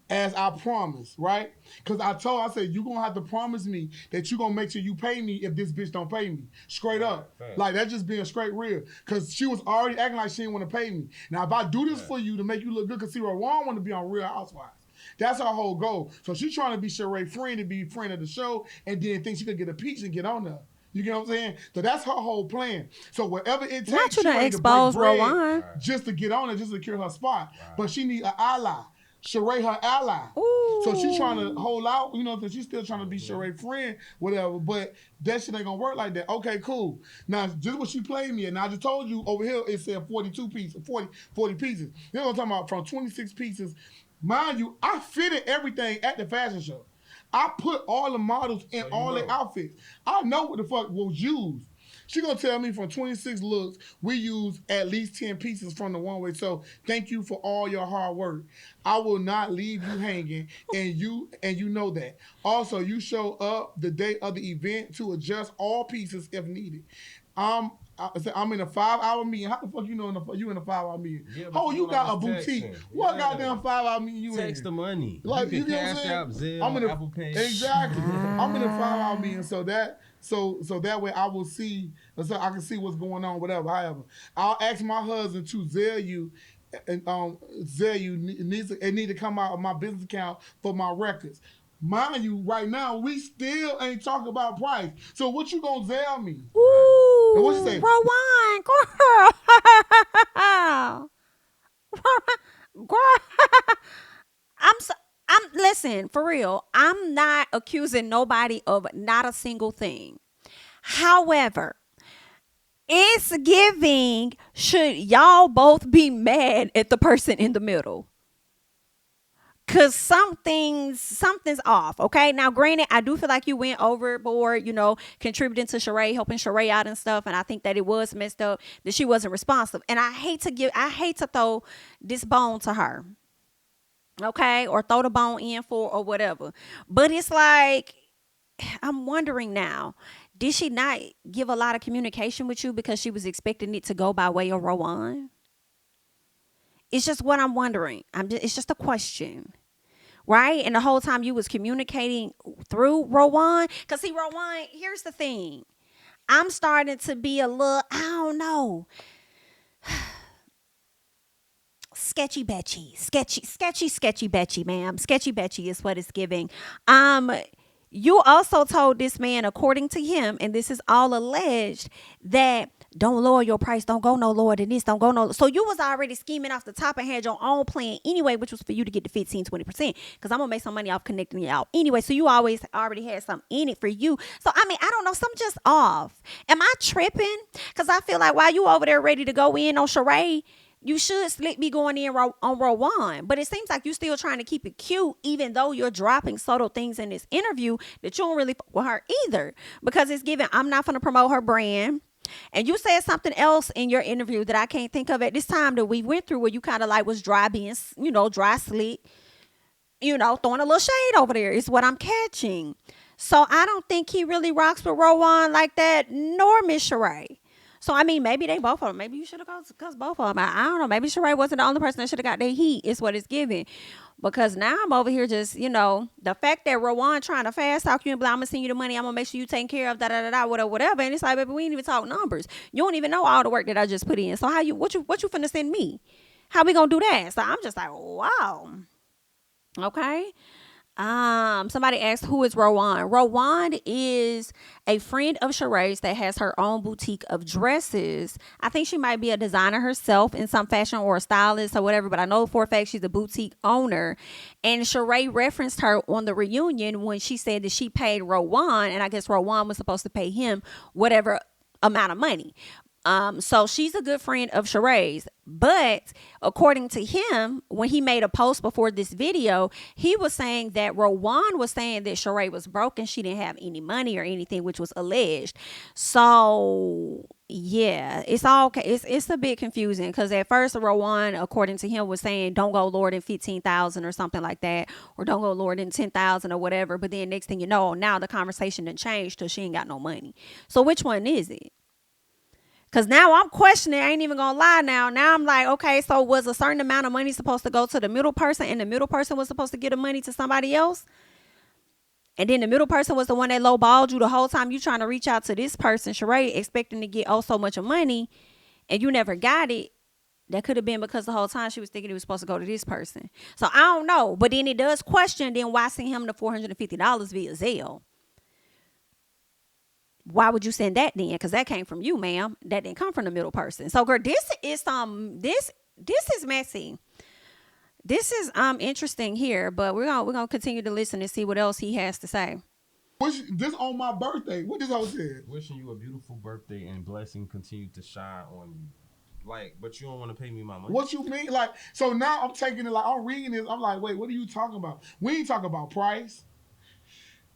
as I promised, right? Because I said, you're going to have to promise me that you're going to make sure you pay me if this bitch don't pay me. Straight up. Like, that's just being straight real. Because she was already acting like she didn't want to pay me. Now, if I do this for you to make you look good, because see, Rawan want to be on Real Housewives. That's our whole goal. So she's trying to be Sheree friend to be friend of the show, and then think she could get a piece and get on there. You get what I'm saying? So that's her whole plan. So whatever it takes, Not you she to ready expose to break bread Rowan. just to get on it, just to secure her spot. But she need an ally. Sheree her ally. Ooh. So she's trying to hold out, because she's still trying to be Sheree friend, whatever. But that shit ain't gonna work like that. Okay, cool. Now, just what she played me, and I just told you over here it said 42 pieces, 40 pieces. Then I'm talking about from 26 pieces. Mind you, I fitted everything at the fashion show. I put all the models in all the outfits. I know what the fuck was used. She gonna tell me from 26 looks, we use at least 10 pieces from the one way. So thank you for all your hard work. I will not leave you hanging, and you know that. Also, you show up the day of the event to adjust all pieces if needed. I'm in a 5-hour meeting. How the fuck you know you in a 5-hour meeting? Yeah, Oh, you got a boutique. Texting. What goddamn 5-hour meeting you in? Text the money. Like, you get what I'm CashApp, saying? Zelle, Apple Pay. Exactly. I'm in a 5-hour meeting, so that way I will see, so I can see what's going on, whatever. However, I'll ask my husband to Zelle you, and Zelle you need to come out of my business account for my records. Mind you, right now we still ain't talking about price. So what you gonna Zelle me? Ooh, And what you say? Rowan, girl. Girl. I'm listen, for real. I'm not accusing nobody of not a single thing. However, it's giving, should y'all both be mad at the person in the middle? Cause something's off. Okay. Now, granted, I do feel like you went overboard, contributing to Sheree, helping Sheree out and stuff. And I think that it was messed up that she wasn't responsive. And I hate to throw this bone to her. Okay. Or throw the bone in for or whatever. But it's like, I'm wondering now, did she not give a lot of communication with you because she was expecting it to go by way of Rowan? It's just what I'm wondering. It's just a question, right? And the whole time you was communicating through Rowan, because see, Rowan, here's the thing. I'm starting to be a little, I don't know, sketchy Betchy, sketchy Betchy, ma'am. Sketchy Betchy is what it's giving. You also told this man, according to him, and this is all alleged, that don't lower your price, don't go no lower than this, don't go no. So you was already scheming off the top and had your own plan anyway, which was for you to get the 15-20%, because I'm gonna make some money off connecting y'all anyway. So you always already had something in it for you. So I mean, I don't know, something just off. Am I tripping? Because I feel like while you over there ready to go in on Sheree, you should be going in on Rowan. But it seems like you're still trying to keep it cute, even though you're dropping subtle things in this interview that you don't really fuck with her either. Because it's given, I'm not going to promote her brand. And you said something else in your interview that I can't think of at this time that we went through, where you kind of like was dry being, dry slick, throwing a little shade over there is what I'm catching. So I don't think he really rocks with Rowan like that, nor Miss Sheree. So, I mean, maybe they both of them. Maybe you should have cussed both of them. I don't know. Maybe Sheree wasn't the only person that should have got their heat is what it's giving. Because now I'm over here just, the fact that Rowan trying to fast talk you and be like, I'm going to send you the money. I'm going to make sure you taken care of, whatever. And it's like, baby, we ain't even talk numbers. You don't even know all the work that I just put in. So what you finna send me? How we going to do that? So I'm just like, wow. Okay. Somebody asked, who is Rowan? Rowan is a friend of Sheree's that has her own boutique of dresses. I think she might be a designer herself in some fashion, or a stylist or whatever, but I know for a fact she's a boutique owner. And Sheree referenced her on the reunion when she said that she paid Rowan, and I guess Rowan was supposed to pay him whatever amount of money. So she's a good friend of Sheree's, but according to him, when he made a post before this video, he was saying that Rowan was saying that Sheree was broke and she didn't have any money or anything, which was alleged. So yeah, it's all it's a bit confusing, because at first Rowan, according to him, was saying don't go lower than 15,000 or something like that, or don't go lower than 10,000 or whatever. But then next thing you know, now the conversation done changed till she ain't got no money. So which one is it? Because now I'm questioning, I ain't even going to lie now. Now I'm like, okay, so was a certain amount of money supposed to go to the middle person, and the middle person was supposed to give the money to somebody else? And then the middle person was the one that lowballed you the whole time you trying to reach out to this person, Sheree, expecting to get so much of money, and you never got it. That could have been because the whole time she was thinking it was supposed to go to this person. So I don't know. But then it does question then why send him the $450 via Zelle? Why would you send that then? Because that came from you, ma'am. That didn't come from the middle person. So girl, this is messy. This is interesting here, but we're gonna continue to listen and see what else he has to say. This on my birthday. What this hoe said? Wishing you a beautiful birthday and blessing continue to shine on you. Like, but you don't want to pay me my money. What you mean? Like, so now I'm taking it, like, I'm reading this. I'm like, wait, what are you talking about? We ain't talking about price.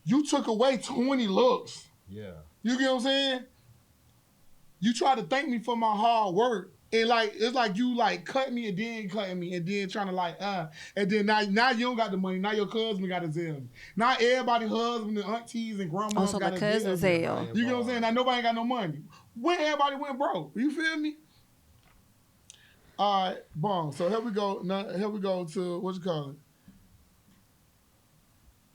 You took away 20 looks. Yeah. You get what I'm saying? You try to thank me for my hard work. And like, it's like you like cut me and then cutting me and then trying to like, and then now you don't got the money. Now your cousin got to Zelle me. Now everybody husband and aunties and grandmas Also got the to cousin Zelle. You get what I'm saying? Now nobody ain't got no money. When everybody went broke. You feel me? All right, boom. So here we go. Now here we go to what you call it.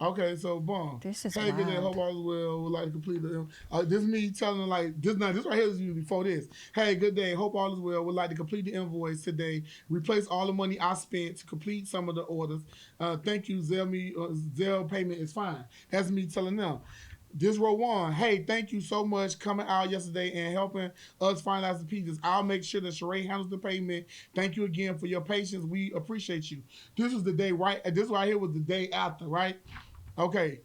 Okay, so boom. This is hey, good day. wild. Hope all is well. Would like to complete the. This is me telling like this. Now this right here is you before this. Hey, good day. Hope all is well. Would like to complete the invoice today. Replace all the money I spent to complete some of the orders. Thank you. Zelle payment is fine. That's me telling them. This row one, hey, thank you so much coming out yesterday and helping us finalize the pieces. I'll make sure that Sheree handles the payment. Thank you again for your patience. We appreciate you. This was the day, right? This right here was the day after, right? Okay.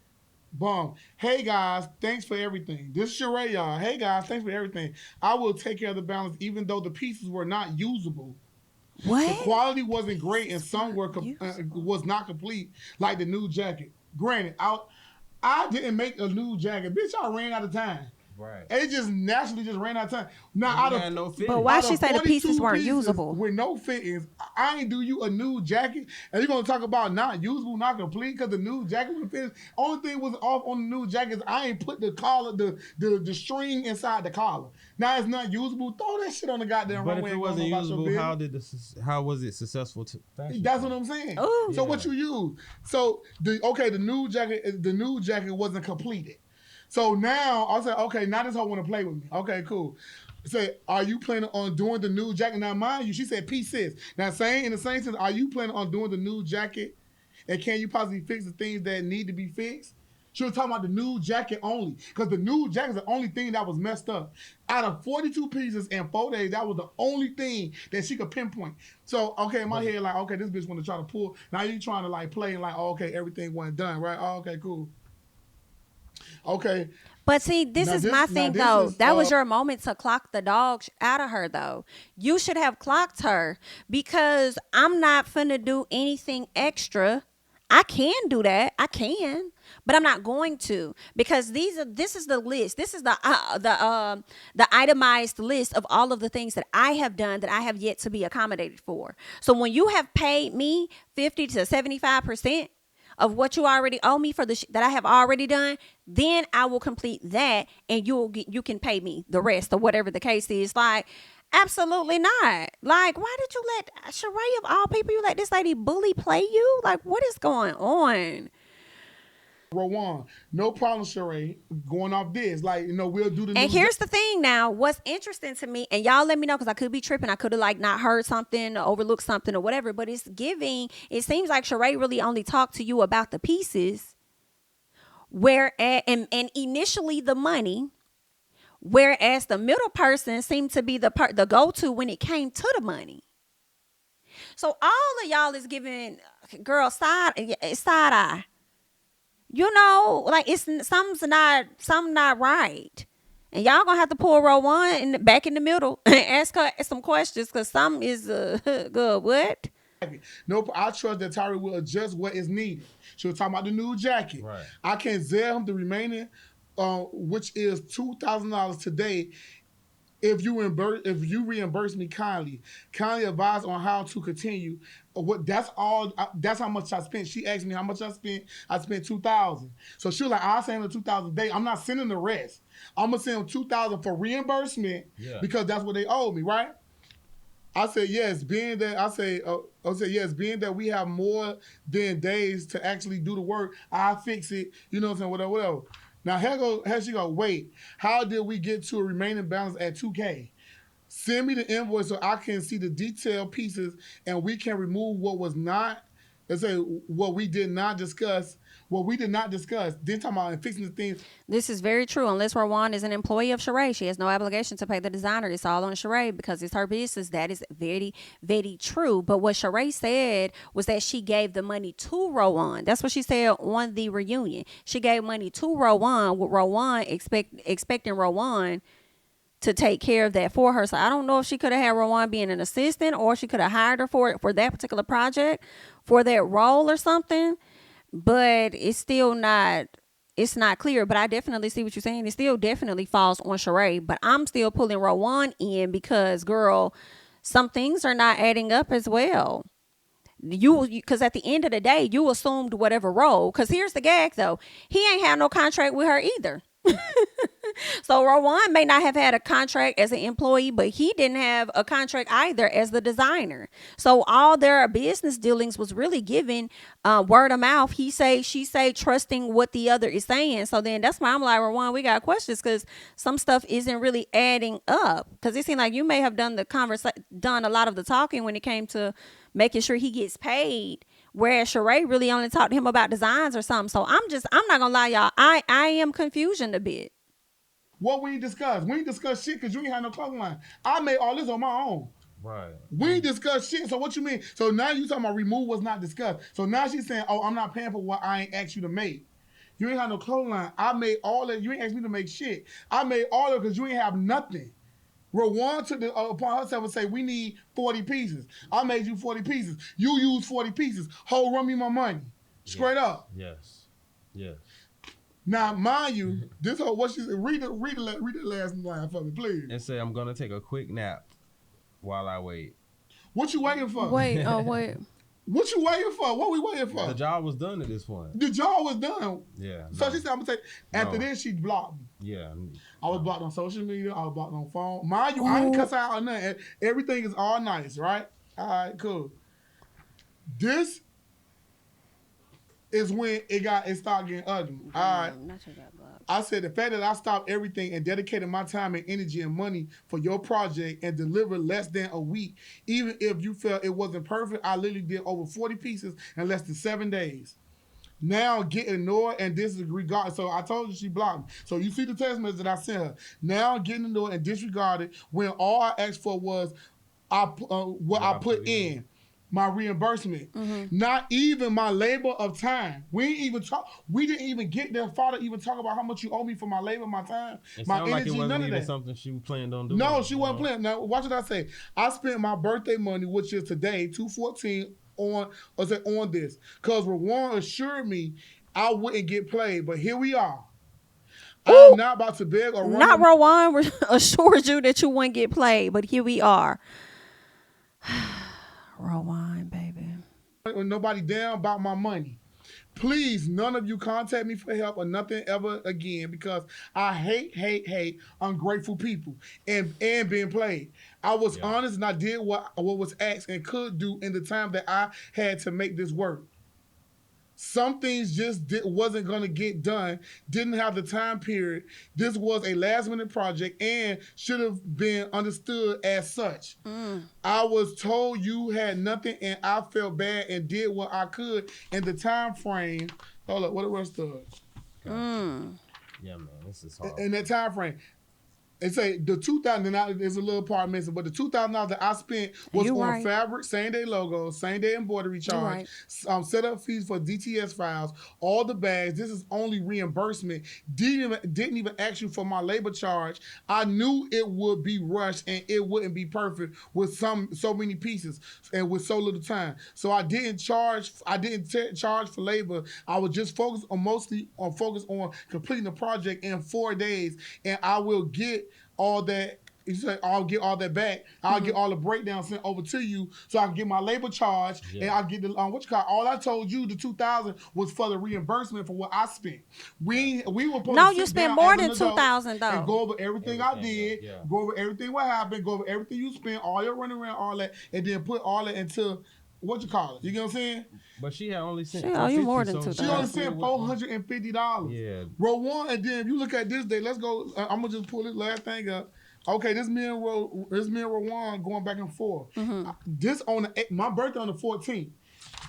Boom. Hey, guys, thanks for everything. This is Sheree, y'all. Hey, guys, thanks for everything. I will take care of the balance even though the pieces were not usable. What? The quality wasn't great and some were was not complete, like the new jacket. Granted, I didn't make a new jacket. Bitch, I ran out of time. Right. It just naturally just ran out of time. Now, but why she say the pieces weren't usable? With no fittings, I ain't do you a new jacket, and you're gonna talk about not usable, not complete, because the new jacket was finished. Only thing was off on the new jacket is I ain't put the collar, the string inside the collar. Now it's not usable. Throw that shit on the goddamn but runway. If it wasn't usable, how was it successful? That's what I'm saying. Ooh. So what you use? So the new jacket wasn't completed. So now I said, okay, now this hoe want to play with me. Okay, cool. Say, are you planning on doing the new jacket? Now, mind you, she said P6. Now, in the same sense, are you planning on doing the new jacket? And can you possibly fix the things that need to be fixed? She was talking about the new jacket only. Because the new jacket is the only thing that was messed up. Out of 42 pieces in 4 days, that was the only thing that she could pinpoint. So, okay, in my head, like, okay, this bitch want to try to pull. Now you trying to, like, play and, like, oh, okay, everything wasn't done, right? Oh, okay, cool. Okay. But see, this is my thing, though. That was your moment to clock the dog out of her, though. You should have clocked her because I'm not finna do anything extra. I can do that. I can, but I'm not going to because this is the list. This is the itemized list of all of the things that I have done that I have yet to be accommodated for. So when you have paid me 50 to 75% of what you already owe me for the that I have already done, then I will complete that and you can pay me the rest or whatever the case is. Like, absolutely not. Like, why did you let Sheree of all people, you let this lady bully play you? Like, what is going on? Rowan, no problem, Sheree. Going off this, like, we'll do the. And here's the thing now, what's interesting to me, and y'all let me know because I could be tripping. I could have like not heard something or overlooked something or whatever, but it seems like Sheree really only talked to you about the pieces and initially the money, whereas the middle person seemed to be the go-to when it came to the money. So all of y'all is giving girl side eye. Like something's not right. And y'all gonna have to pull row one back in the middle and ask her some questions because something is good. What? No, I trust that Tyra will adjust what is needed. She was talking about the new jacket. Right. I can Zelle him the remaining, which is $2,000 today. If you reimburse me kindly advise on how to continue. That's all. That's how much I spent. She asked me how much I spent. I spent $2,000. So she was like, "I'll send her $2,000 a day. I'm not sending the rest. I'm gonna send them $2,000 for reimbursement because that's what they owe me, right?" I said yes. Being that we have more than days to actually do the work, I'll fix it. You know what I'm saying? Whatever. Now here she go. Wait, how did we get to a remaining balance at $2,000? Send me the invoice so I can see the detailed pieces and we can remove what was not, let's say, what we did not discuss. What we did not discuss. Then talking about fixing the things. This is very true. Unless Rowan is an employee of Sheree, she has no obligation to pay the designer. It's all on Sheree because it's her business. That is very, very true. But what Sheree said was that she gave the money to Rowan. That's what she said on the reunion. She gave money to Rowan with Rowan expecting Rowan to take care of that for her. So I don't know if she could have had Rowan being an assistant or she could have hired her for that particular project, for that role or something. But it's not clear. But I definitely see what you're saying. It still definitely falls on Sheree. But I'm still pulling Rowan in because, girl, some things are not adding up as well. Because at the end of the day, you assumed whatever role. Because here's the gag, though. He ain't had no contract with her either. So Rowan may not have had a contract as an employee, but he didn't have a contract either as the designer. So all their business dealings was really given word of mouth. He say, she say, trusting what the other is saying. So then that's why I'm like, Rowan, we got questions because some stuff isn't really adding up. Because it seemed like you may have done a lot of the talking when it came to making sure he gets paid. Whereas Sheree really only talked to him about designs or something. So I'm not gonna lie, y'all. I am confused a bit. What we discussed? We ain't discussed shit because you ain't had no clothing line. I made all this on my own. Right. We ain't discussed shit. So what you mean? So now you talking about remove was not discussed. So now she's saying, oh, I'm not paying for what I ain't asked you to make. You ain't had no clothing line. I made all that. You ain't asked me to make shit. I made all of it because you ain't have nothing. Rowan took the upon herself and say, we need 40 pieces. I made you 40 pieces. You use 40 pieces. Ho, run me my money. Straight up. Yes. Yes. Now, mind you, this whole what she said. Read the last line for me, please. And say I'm gonna take a quick nap while I wait. What you waiting for? Wait. What you waiting for? What we waiting for? The job was done at this point. The job was done. Yeah. So she said, I'm gonna take. After this, she blocked me. Yeah. I was blocked on social media. I was blocked on phone. Mind you, I didn't cuss out or nothing. Everything is all nice, right? All right, cool. This is when it started getting ugly. All right. I said the fact that I stopped everything and dedicated my time and energy and money for your project and delivered less than a week, even if you felt it wasn't perfect, I literally did over 40 pieces in less than 7 days. Now get ignored and disregarded. So I told you she blocked me. So you see the text message that I sent her. Now getting ignored and disregarded when all I asked for was what I put in. My reimbursement, not even my labor of time. We didn't even get their father even talk about how much you owe me for my labor, my time, my energy, like it wasn't none of even that. something she planned on doing. No, she wasn't playing. Now, watch what I say. I spent my birthday money, which is today, 2/14, on this, because Rowan assured me I wouldn't get played, but here we are. I'm not about to beg or run. Not Rowan assured you that you wouldn't get played, but here we are. Rowan, baby. When nobody down about my money. Please, none of you contact me for help or nothing ever again because I hate ungrateful people and being played. I was honest and I did what was asked and could do in the time that I had to make this work. Some things just wasn't going to get done, didn't have the time period. This was a last-minute project and should have been understood as such. I was told you had nothing, and I felt bad and did what I could in the time frame. Hold up, what the rest of it? Yeah, man, this is hard. In that time frame. They say the $2,000, there's a little part missing, but the $2,000 that I spent was on fabric, same day logo, same day embroidery charge, setup fees for DTS files, all the bags. This is only reimbursement. Didn't even ask you for my labor charge. I knew it would be rushed and it wouldn't be perfect with so many pieces and with so little time. So I didn't charge. Charge for labor. I was just focused on completing the project in 4 days, and I will get all that. You say I'll get all that back. I'll get all the breakdowns sent over to you, so I can get my labor charge, and I'll get the all I told you, the $2,000 was for the reimbursement for what I spent. We were supposed to you spent more than $2,000 though. And go over everything I did, go over everything what happened, go over everything you spent, all your running around, all that, and then put all that into what you call it. You get what I'm saying? But she had only sent. You more than $2,000. She only sent $450. Yeah. Rowan, and then if you look at this day, let's go. I'm gonna just pull this last thing up. Okay, this me and Rowan going back and forth. This my birthday on the 14th.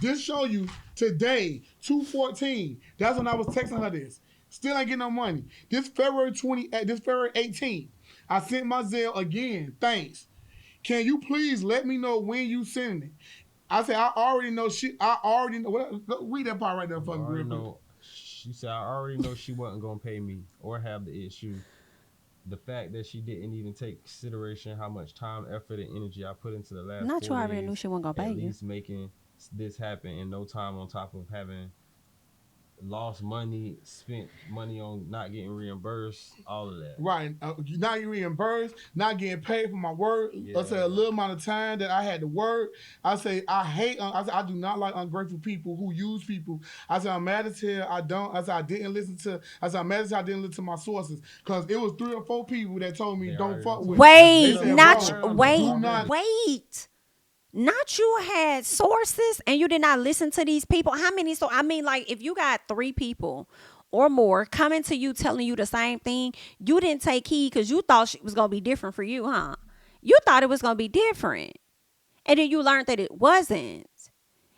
This show you today, 2/14. That's when I was texting her this. Still ain't getting no money. This February 18th, I sent my Zelle again. Thanks. Can you please let me know when you sending it? I said I already know. Read that part right there for me. She said I already know she wasn't gonna pay me or have the issue. The fact that she didn't even take consideration how much time, effort, and energy I put into the last 4 days. Not you already knew she wasn't gonna pay you. At least making this happen in no time, on top of having lost money, spent money on not getting reimbursed, all of that. Right. Not getting reimbursed, not getting paid for my work. Yeah. I said a little amount of time that I had to work. I say I do not like ungrateful people who use people. I said I'm mad as hell. I didn't listen to my sources. Because it was 3 or 4 people that told me don't fuck with Wait, me. Wait. Not you had sources and you did not listen to these people. How many? So I mean, like, if you got 3 people or more coming to you telling you the same thing, you didn't take heed because you thought it was gonna be different for you, huh? You thought it was gonna be different, and then you learned that it wasn't,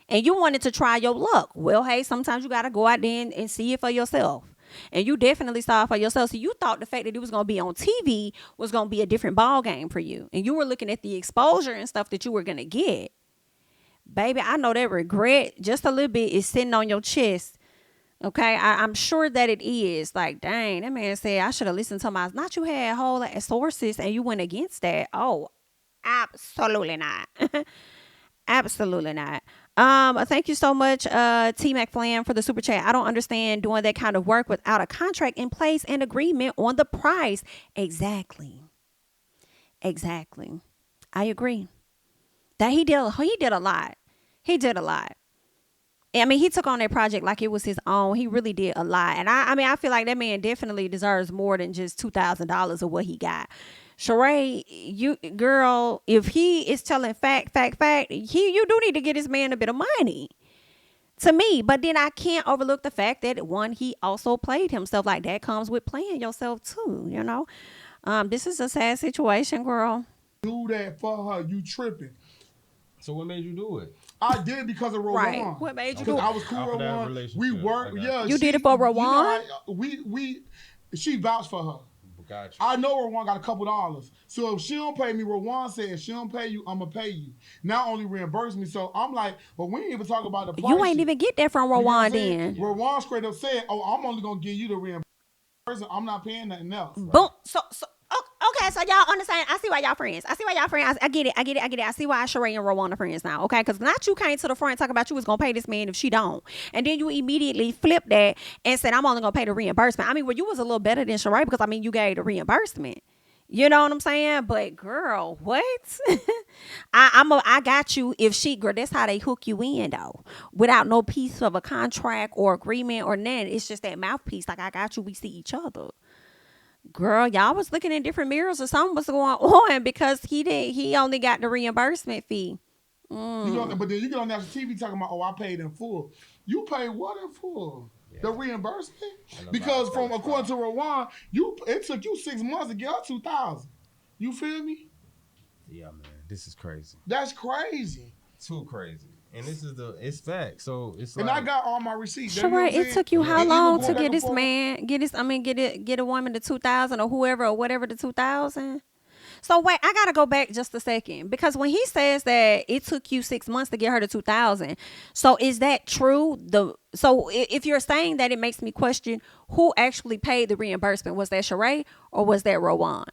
and you wanted to try your luck. Well, hey, sometimes you gotta go out there and see it for yourself. And you definitely saw it for yourself. So you thought the fact that it was going to be on TV was going to be a different ball game for you. And you were looking at the exposure and stuff that you were going to get. Baby, I know that regret just a little bit is sitting on your chest. Okay, I'm sure that it is. Like, dang, that man said I should have listened to not you had a whole lot of sources and you went against that. Oh, absolutely not. Absolutely not. Thank you so much, T McFlam, for the super chat. I don't understand doing that kind of work without a contract in place and agreement on the price. Exactly. I agree. That he did a lot. He did a lot. I mean, he took on that project like it was his own. He really did a lot. And I feel like that man definitely deserves more than just $2,000 of what he got. Sheree, if he is telling fact, you do need to get this man a bit of money. To me, but then I can't overlook the fact that he also played himself. Like, that comes with playing yourself too, you know. This is a sad situation, girl. Do that for her, you tripping. So what made you do it? I did it because of Rowan. Right. What made you do it? Because I was cool with Rowan. We worked. Yeah. You did it for Rowan? She vouched for her. Gotcha. I know Rowan got a couple dollars. So if she don't pay me, Rowan said, if she don't pay you, I'm going to pay you. Not only reimburse me. So I'm like, well, we ain't even talk about the price. You ain't even get that from Rowan then. Rowan straight up said, I'm only going to give you the reimbursement. I'm not paying nothing else. Boom. So okay, so y'all understand. I see why y'all friends. I get it. I see why Sheree and Rowan are friends now. Okay, because not you came to the front talking about you was gonna pay this man if she don't, and then you immediately flipped that and said I'm only gonna pay the reimbursement. I mean, well, you was a little better than Sheree because you gave the reimbursement. You know what I'm saying? But girl, what? I got you. Girl, that's how they hook you in though, without no piece of a contract or agreement or none. It's just that mouthpiece. Like, I got you. We see each other. Girl, y'all was looking in different mirrors or something was going on because he only got the reimbursement fee. You know, but then you get on national TV talking about, I paid in full. You paid what in full? Yeah. The reimbursement? Because according to Rowan, it took you 6 months to get her $2,000. You feel me? Yeah, man. This is crazy. That's crazy. Too crazy. And it's fact. So it's and I got all my receipts. Sure, it took you how long to get this man, get a woman to 2,000 or whoever or whatever to 2,000? So wait, I gotta go back just a second because when he says that it took you 6 months to get her to 2,000, so is that true? So if you're saying that, it makes me question who actually paid the reimbursement. Was that Sheree or was that Rowan?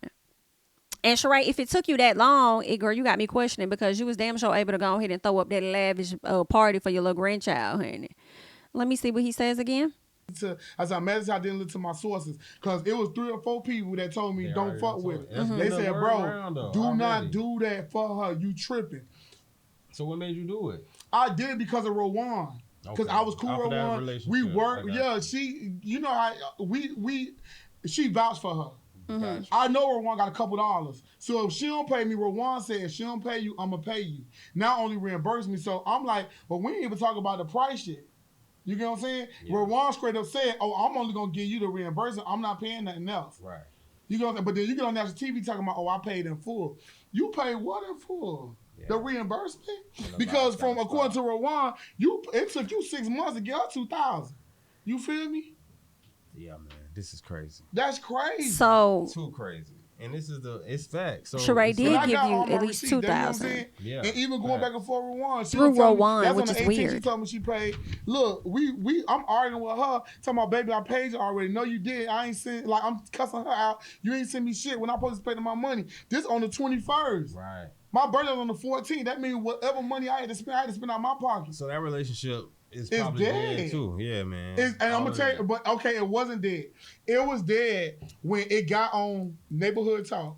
And Sheree, if it took you that long, girl, you got me questioning because you was damn sure able to go ahead and throw up that lavish party for your little grandchild, honey. Let me see what he says again. I said, I didn't listen to my sources because it was 3 or 4 people that told me don't fuck with it. Mm-hmm. They said, bro, do not do that for her. You tripping. So what made you do it? I did it because of Rowan. Because I was cool with Rowan. We worked. Yeah, she, you know how she vouched for her. Mm-hmm. I know Rowan got a couple dollars. So if she don't pay me, Rowan said, if she don't pay you, I'm going to pay you. Not only reimburse me. So I'm like, well, we ain't even talk about the price yet. You get what I'm saying? Yeah. Rowan straight up said, I'm only going to give you the reimbursement. I'm not paying nothing else. Right. You go, but then you get on national TV talking about, oh, I paid in full. You paid what in full? Yeah. The reimbursement? Because from according to Rowan, it took you 6 months to get her 2,000. You feel me? Yeah, man, this is crazy. That's crazy. So too crazy. And this is it's facts. So Sheree did give you at least 2,000. Yeah. And even going back and forth with Rowan, through Rowan, which is weird. She told me she paid. Look, I'm arguing with her, talking about, baby, I paid you already. No, you did. I ain't sent, like, I'm cussing her out. You ain't send me shit when I'm supposed to pay my money. This on the 21st. Right. My birthday on the 14th. That means whatever money I had to spend out of my pocket. So that relationship is probably dead too. Yeah, man. And I'm gonna tell you, but okay, it wasn't dead. It was dead when it got on Neighborhood Talk.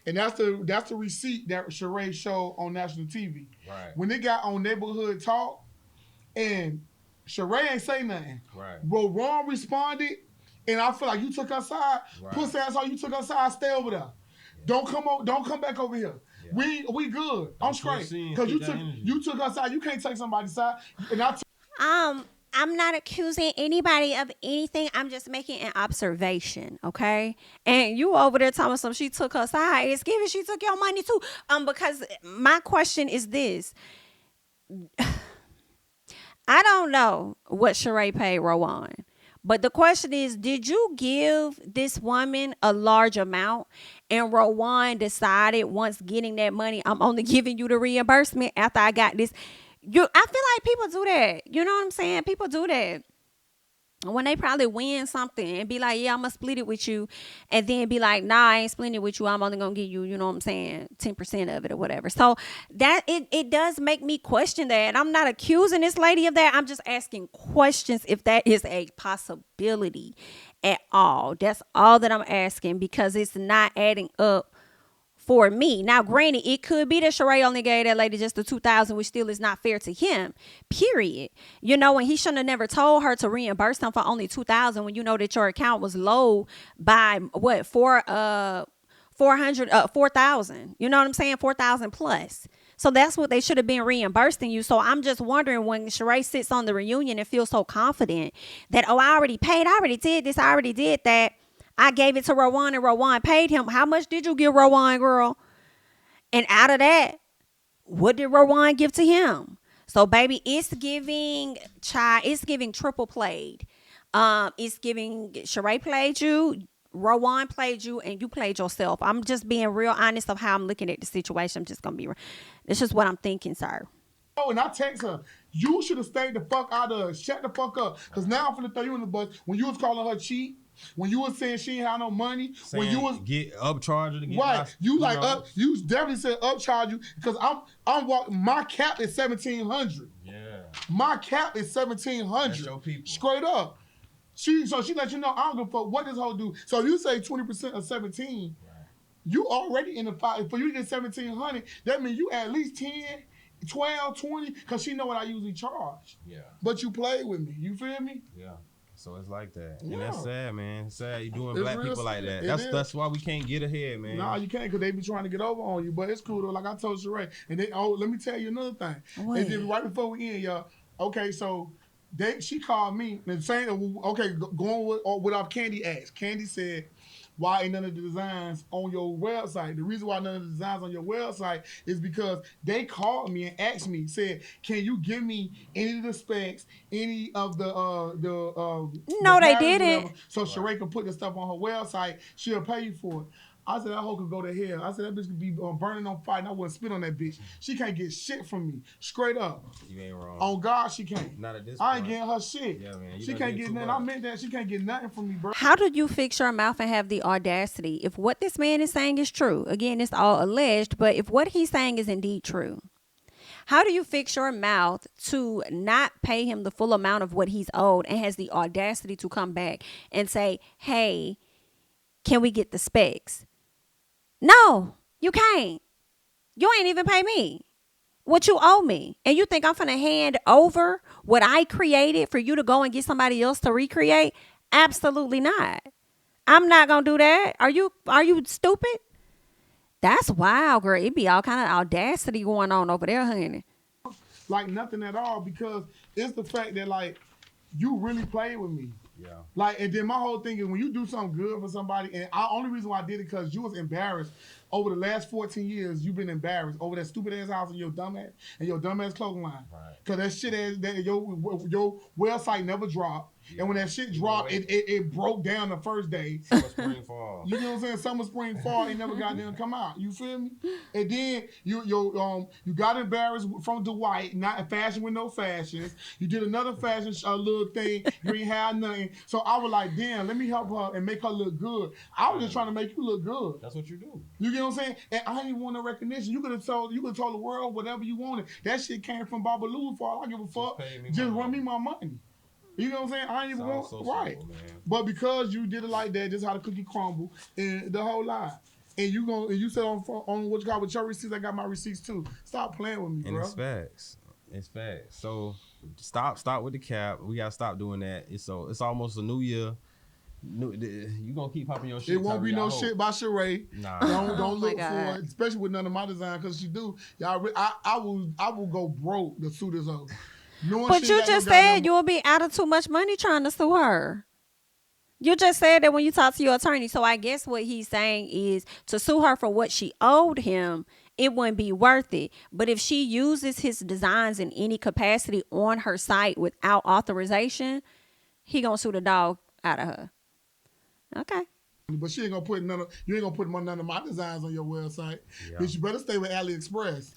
And that's the receipt that Sheree showed on national TV. Right. When it got on Neighborhood Talk, and Sheree ain't say nothing. Right. But Ron responded, and I feel like you took her side. Right. Pussy ass, you took her side. Stay over there. Yeah. Don't come back over here. Yeah. We good. I'm straight. Because you took her side. You can't take somebody's side. And I'm not accusing anybody of anything. I'm just making an observation, okay? And you over there telling some she took her side. It's given she took your money too. Because my question is this. I don't know what Sheree paid Rowan. But the question is, did you give this woman a large amount and Rowan decided once getting that money, I'm only giving you the reimbursement after I got this? I feel like people do that. You know what I'm saying? People do that. When they probably win something and be like, yeah, I'm going to split it with you. And then be like, nah, I ain't splitting it with you. I'm only going to give you, you know what I'm saying, 10% of it or whatever. So that it does make me question that. I'm not accusing this lady of that. I'm just asking questions if that is a possibility at all. That's all that I'm asking, because it's not adding up for me. Now, granted, it could be that Sheree only gave that lady just the 2,000, which still is not fair to him, period. You know, and he shouldn't have never told her to reimburse him for only 2,000 when you know that your account was low by what, 4,000. You know what I'm saying? 4,000 plus. So that's what they should have been reimbursing you. So I'm just wondering, when Sheree sits on the reunion and feels so confident that, oh, I already paid, I already did this, I already did that. I gave it to Rowan and Rowan paid him. How much did you give Rowan, girl? And out of that, what did Rowan give to him? So, baby, it's giving triple played. It's giving Sheree played you, Rowan played you, and you played yourself. I'm just being real honest of how I'm looking at the situation. I'm just going to be real. It's just what I'm thinking, sir. Oh, and I text her, you should have stayed the fuck out of her. Shut the fuck up. Because now I'm finna throw you in the bus. When you was calling her cheat, when you was saying she ain't had no money, saying when you was get upcharged to get right, you like up, you definitely said upcharge you, because I'm walking. My cap is 1,700. Yeah, my cap is 1,700. That's your people. Straight up. She let you know I don't give a fuck what this hoe do. So if you say 20% of 17, right, you already in the fight. For you to get 1,700, that means you at least 10, 12, 20, because she know what I usually charge. Yeah. But you play with me. You feel me? Yeah. So it's like that. Yeah. And that's sad, man. It's sad you doing It's black real people like sad. that. That's why we can't get ahead, man. Nah, you can't, because they be trying to get over on you. But it's cool, though. Like I told Sheree. And let me tell you another thing. What? They did right before we end, y'all. Okay, so she called me and saying, okay, going with our Candy asked. Candy said, why ain't none of the designs on your website? The reason why none of the designs on your website is because they called me and asked me, said, can you give me any of the specs, any of the No, they didn't. Whatever, so Sheree can put the stuff on her website. She'll pay you for it. I said, that hoe could go to hell. I said, that bitch could be burning on fire, and I wouldn't spit on that bitch. She can't get shit from me. Straight up. You ain't wrong. On God, she can't. Not at this I point. ain't getting her shit. Yeah, man. She can't get nothing. I meant that. She can't get nothing from me, bro. How do you fix your mouth and have the audacity? If what this man is saying is true, again, it's all alleged, but if what he's saying is indeed true, how do you fix your mouth to not pay him the full amount of what he's owed and has the audacity to come back and say, hey, can we get the specs? No, you can't. You ain't even pay me what you owe me. And you think I'm finna hand over what I created for you to go and get somebody else to recreate? Absolutely not. I'm not gonna do that. Are you stupid? That's wild, girl. It be all kind of audacity going on over there, honey. Like nothing at all, because it's the fact that, like, you really played with me. Yeah. Like, and then my whole thing is when you do something good for somebody, and only reason why I did it because you was embarrassed over the last 14 years. You've been embarrassed over that stupid ass house and your dumb ass clothing line. Right. Cause that shit your website never dropped, and when that shit dropped, it broke down the first day. Summer, spring, fall. You know what I'm saying? Summer, spring, fall, it never got there to come out. You feel me? And then you got embarrassed from Dwight, not fashion with no fashions. You did another fashion little thing. You ain't had nothing. So I was like, damn, let me help her and make her look good. I was just trying to make you look good. That's what you do. You get what I'm saying? And I didn't even want no recognition. You could have told the world whatever you wanted. That shit came from Babalu for all I give a fuck. Just run me my money. You know what I'm saying? I ain't even want right. Simple, but because you did it like that, just how the cookie crumble and the whole lie. And you said on what you got with your receipts, I got my receipts too. Stop playing with me, bro. And it's facts. It's facts. So stop with the cap. We gotta stop doing that. It's almost a new year. You gonna keep popping your shit. It won't be no shit by Sheree. Nah. Don't look for it, especially with none of my design, because she do. Y'all, I will go broke to sue this hoe. But you just said you'll be out of too much money trying to sue her. You just said that when you talk to your attorney. So I guess what he's saying is to sue her for what she owed him, it wouldn't be worth it. But if she uses his designs in any capacity on her site without authorization, he gonna sue the dog out of her. Okay. But she ain't gonna put none of my designs on your website. Yeah. Bitch, you better stay with AliExpress.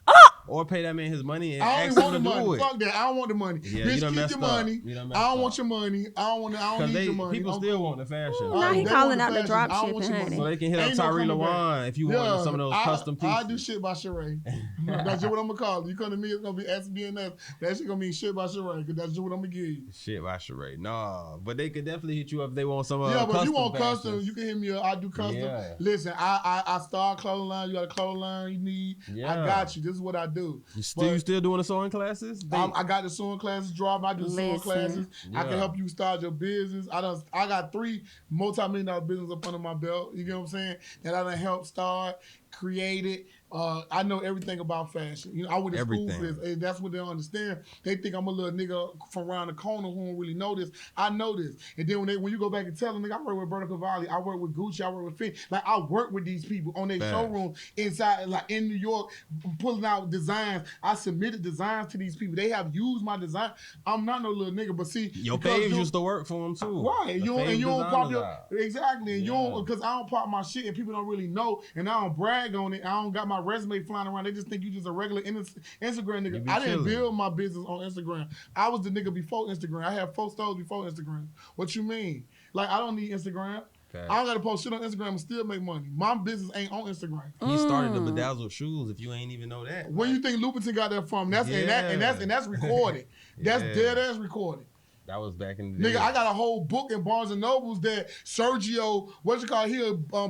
Or pay that man his money and ask him to do it. Fuck that. I don't want the money. Yeah, bitch, keep your money. I don't want your money. I don't need your money. People still want the fashion. Now he calling out the drop shipping. So they can hit up Tyree Lawan if you want some of those custom pieces. I do shit by Sheree. That's just what I'm gonna call it. You come to me, it's gonna be SBNS. That shit gonna mean shit by Sheree, because that's just what I'm gonna give you. Shit by Sheree. Nah, but they could definitely hit you up if they want some but if you want custom, you can hit me up. I do custom. Yeah. Listen, I start clothing line. You got a clothing line you need. Yeah. I got you. This is what I do. You still doing the sewing classes? I got the sewing classes dropped. I do sewing classes. Yeah. I can help you start your business. I got 3 multi-million-dollar business up under my belt. You get what I'm saying? And I done help start, create it. I know everything about fashion. You know, I went to school for this, and that's what they don't understand. They think I'm a little nigga from around the corner who don't really know this. I know this. And then when you go back and tell them, nigga, I work with Berta Cavalli, I work with Gucci, I work with Finn. Like, I work with these people on their showroom inside, like in New York, pulling out designs. I submitted designs to these people. They have used my design. I'm not no little nigga, but see, your page used to work for them too. Right. You don't pop your exactly. And you don't, because I don't pop my shit and people don't really know, and I don't brag on it. I don't got my resume flying around. They just think you just a regular Instagram nigga. I didn't build my business on Instagram. I was the nigga before Instagram. I had 4 stores before Instagram. What you mean? Like, I don't need Instagram. Okay. I don't gotta post shit on Instagram and still make money. My business ain't on Instagram. He started the bedazzled shoes. If you ain't even know that, where you think Louboutin got that from? That's and that's recorded. That's dead ass recorded. That was back in the day. Nigga, I got a whole book in Barnes and Nobles that Sergio,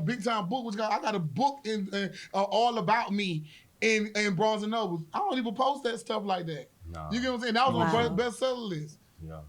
big time book. I got a book in all about me in Barnes and Nobles. I don't even post that stuff like that. Nah. You get what I'm saying? That was on bestseller list. Yeah.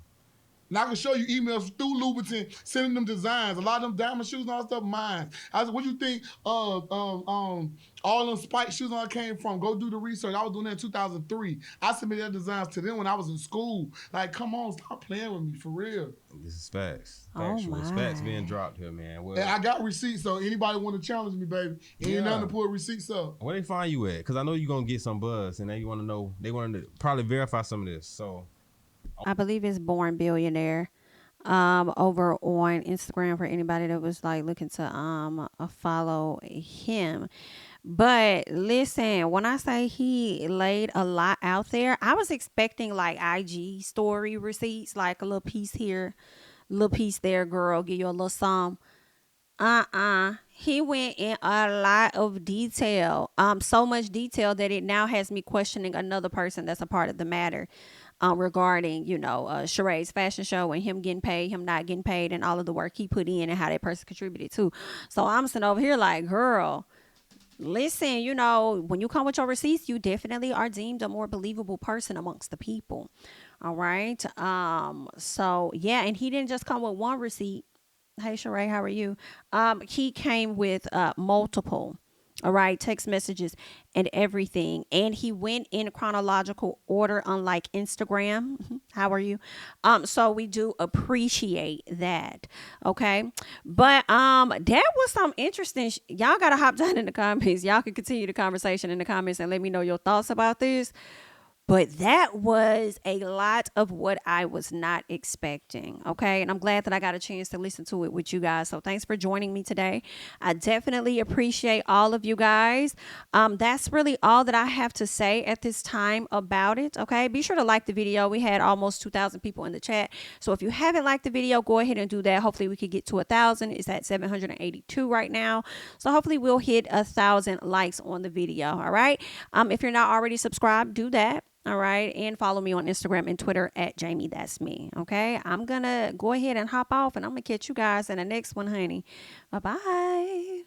And I can show you emails through Louboutin sending them designs. A lot of them diamond shoes and all that stuff, mine. I said, what you think all them spike shoes all came from? Go do the research. I was doing that in 2003. I submitted that designs to them when I was in school. Like, come on, stop playing with me, for real. This is facts. Factual. It's facts being dropped here, man. Well, and I got receipts, so anybody want to challenge me, baby, ain't nothing to pull receipts up. Where they find you at? Because I know you're going to get some buzz, and they want to know, they want to probably verify some of this, so... I believe it's Born Billionaire over on Instagram for anybody that was like looking to follow him. But listen, when I say he laid a lot out there, I was expecting like IG story receipts, like a little piece here, little piece there, girl, give you a little sum. He went in a lot of detail, so much detail that it now has me questioning another person that's a part of the matter. Regarding, Sheree's fashion show and him getting paid, him not getting paid, and all of the work he put in and how that person contributed too. So I'm sitting over here like, girl, listen, when you come with your receipts, you definitely are deemed a more believable person amongst the people. All right. So yeah, and he didn't just come with one receipt. Hey, Sheree, how are you? He came with multiple. All right, text messages and everything. And he went in chronological order, unlike Instagram. How are you? So we do appreciate that. Okay. But that was some interesting y'all gotta hop down in the comments. Y'all can continue the conversation in the comments and let me know your thoughts about this. But that was a lot of what I was not expecting. Okay. And I'm glad that I got a chance to listen to it with you guys. So thanks for joining me today. I definitely appreciate all of you guys. That's really all that I have to say at this time about it. Okay. Be sure to like the video. We had almost 2,000 people in the chat. So if you haven't liked the video, go ahead and do that. Hopefully we could get to 1,000. It's at 782 right now. So hopefully we'll hit 1,000 likes on the video. All right. If you're not already subscribed, do that. All right. And follow me on Instagram and Twitter at JamiThatsMe. Okay. I'm going to go ahead and hop off and I'm going to catch you guys in the next one, honey. Bye-bye.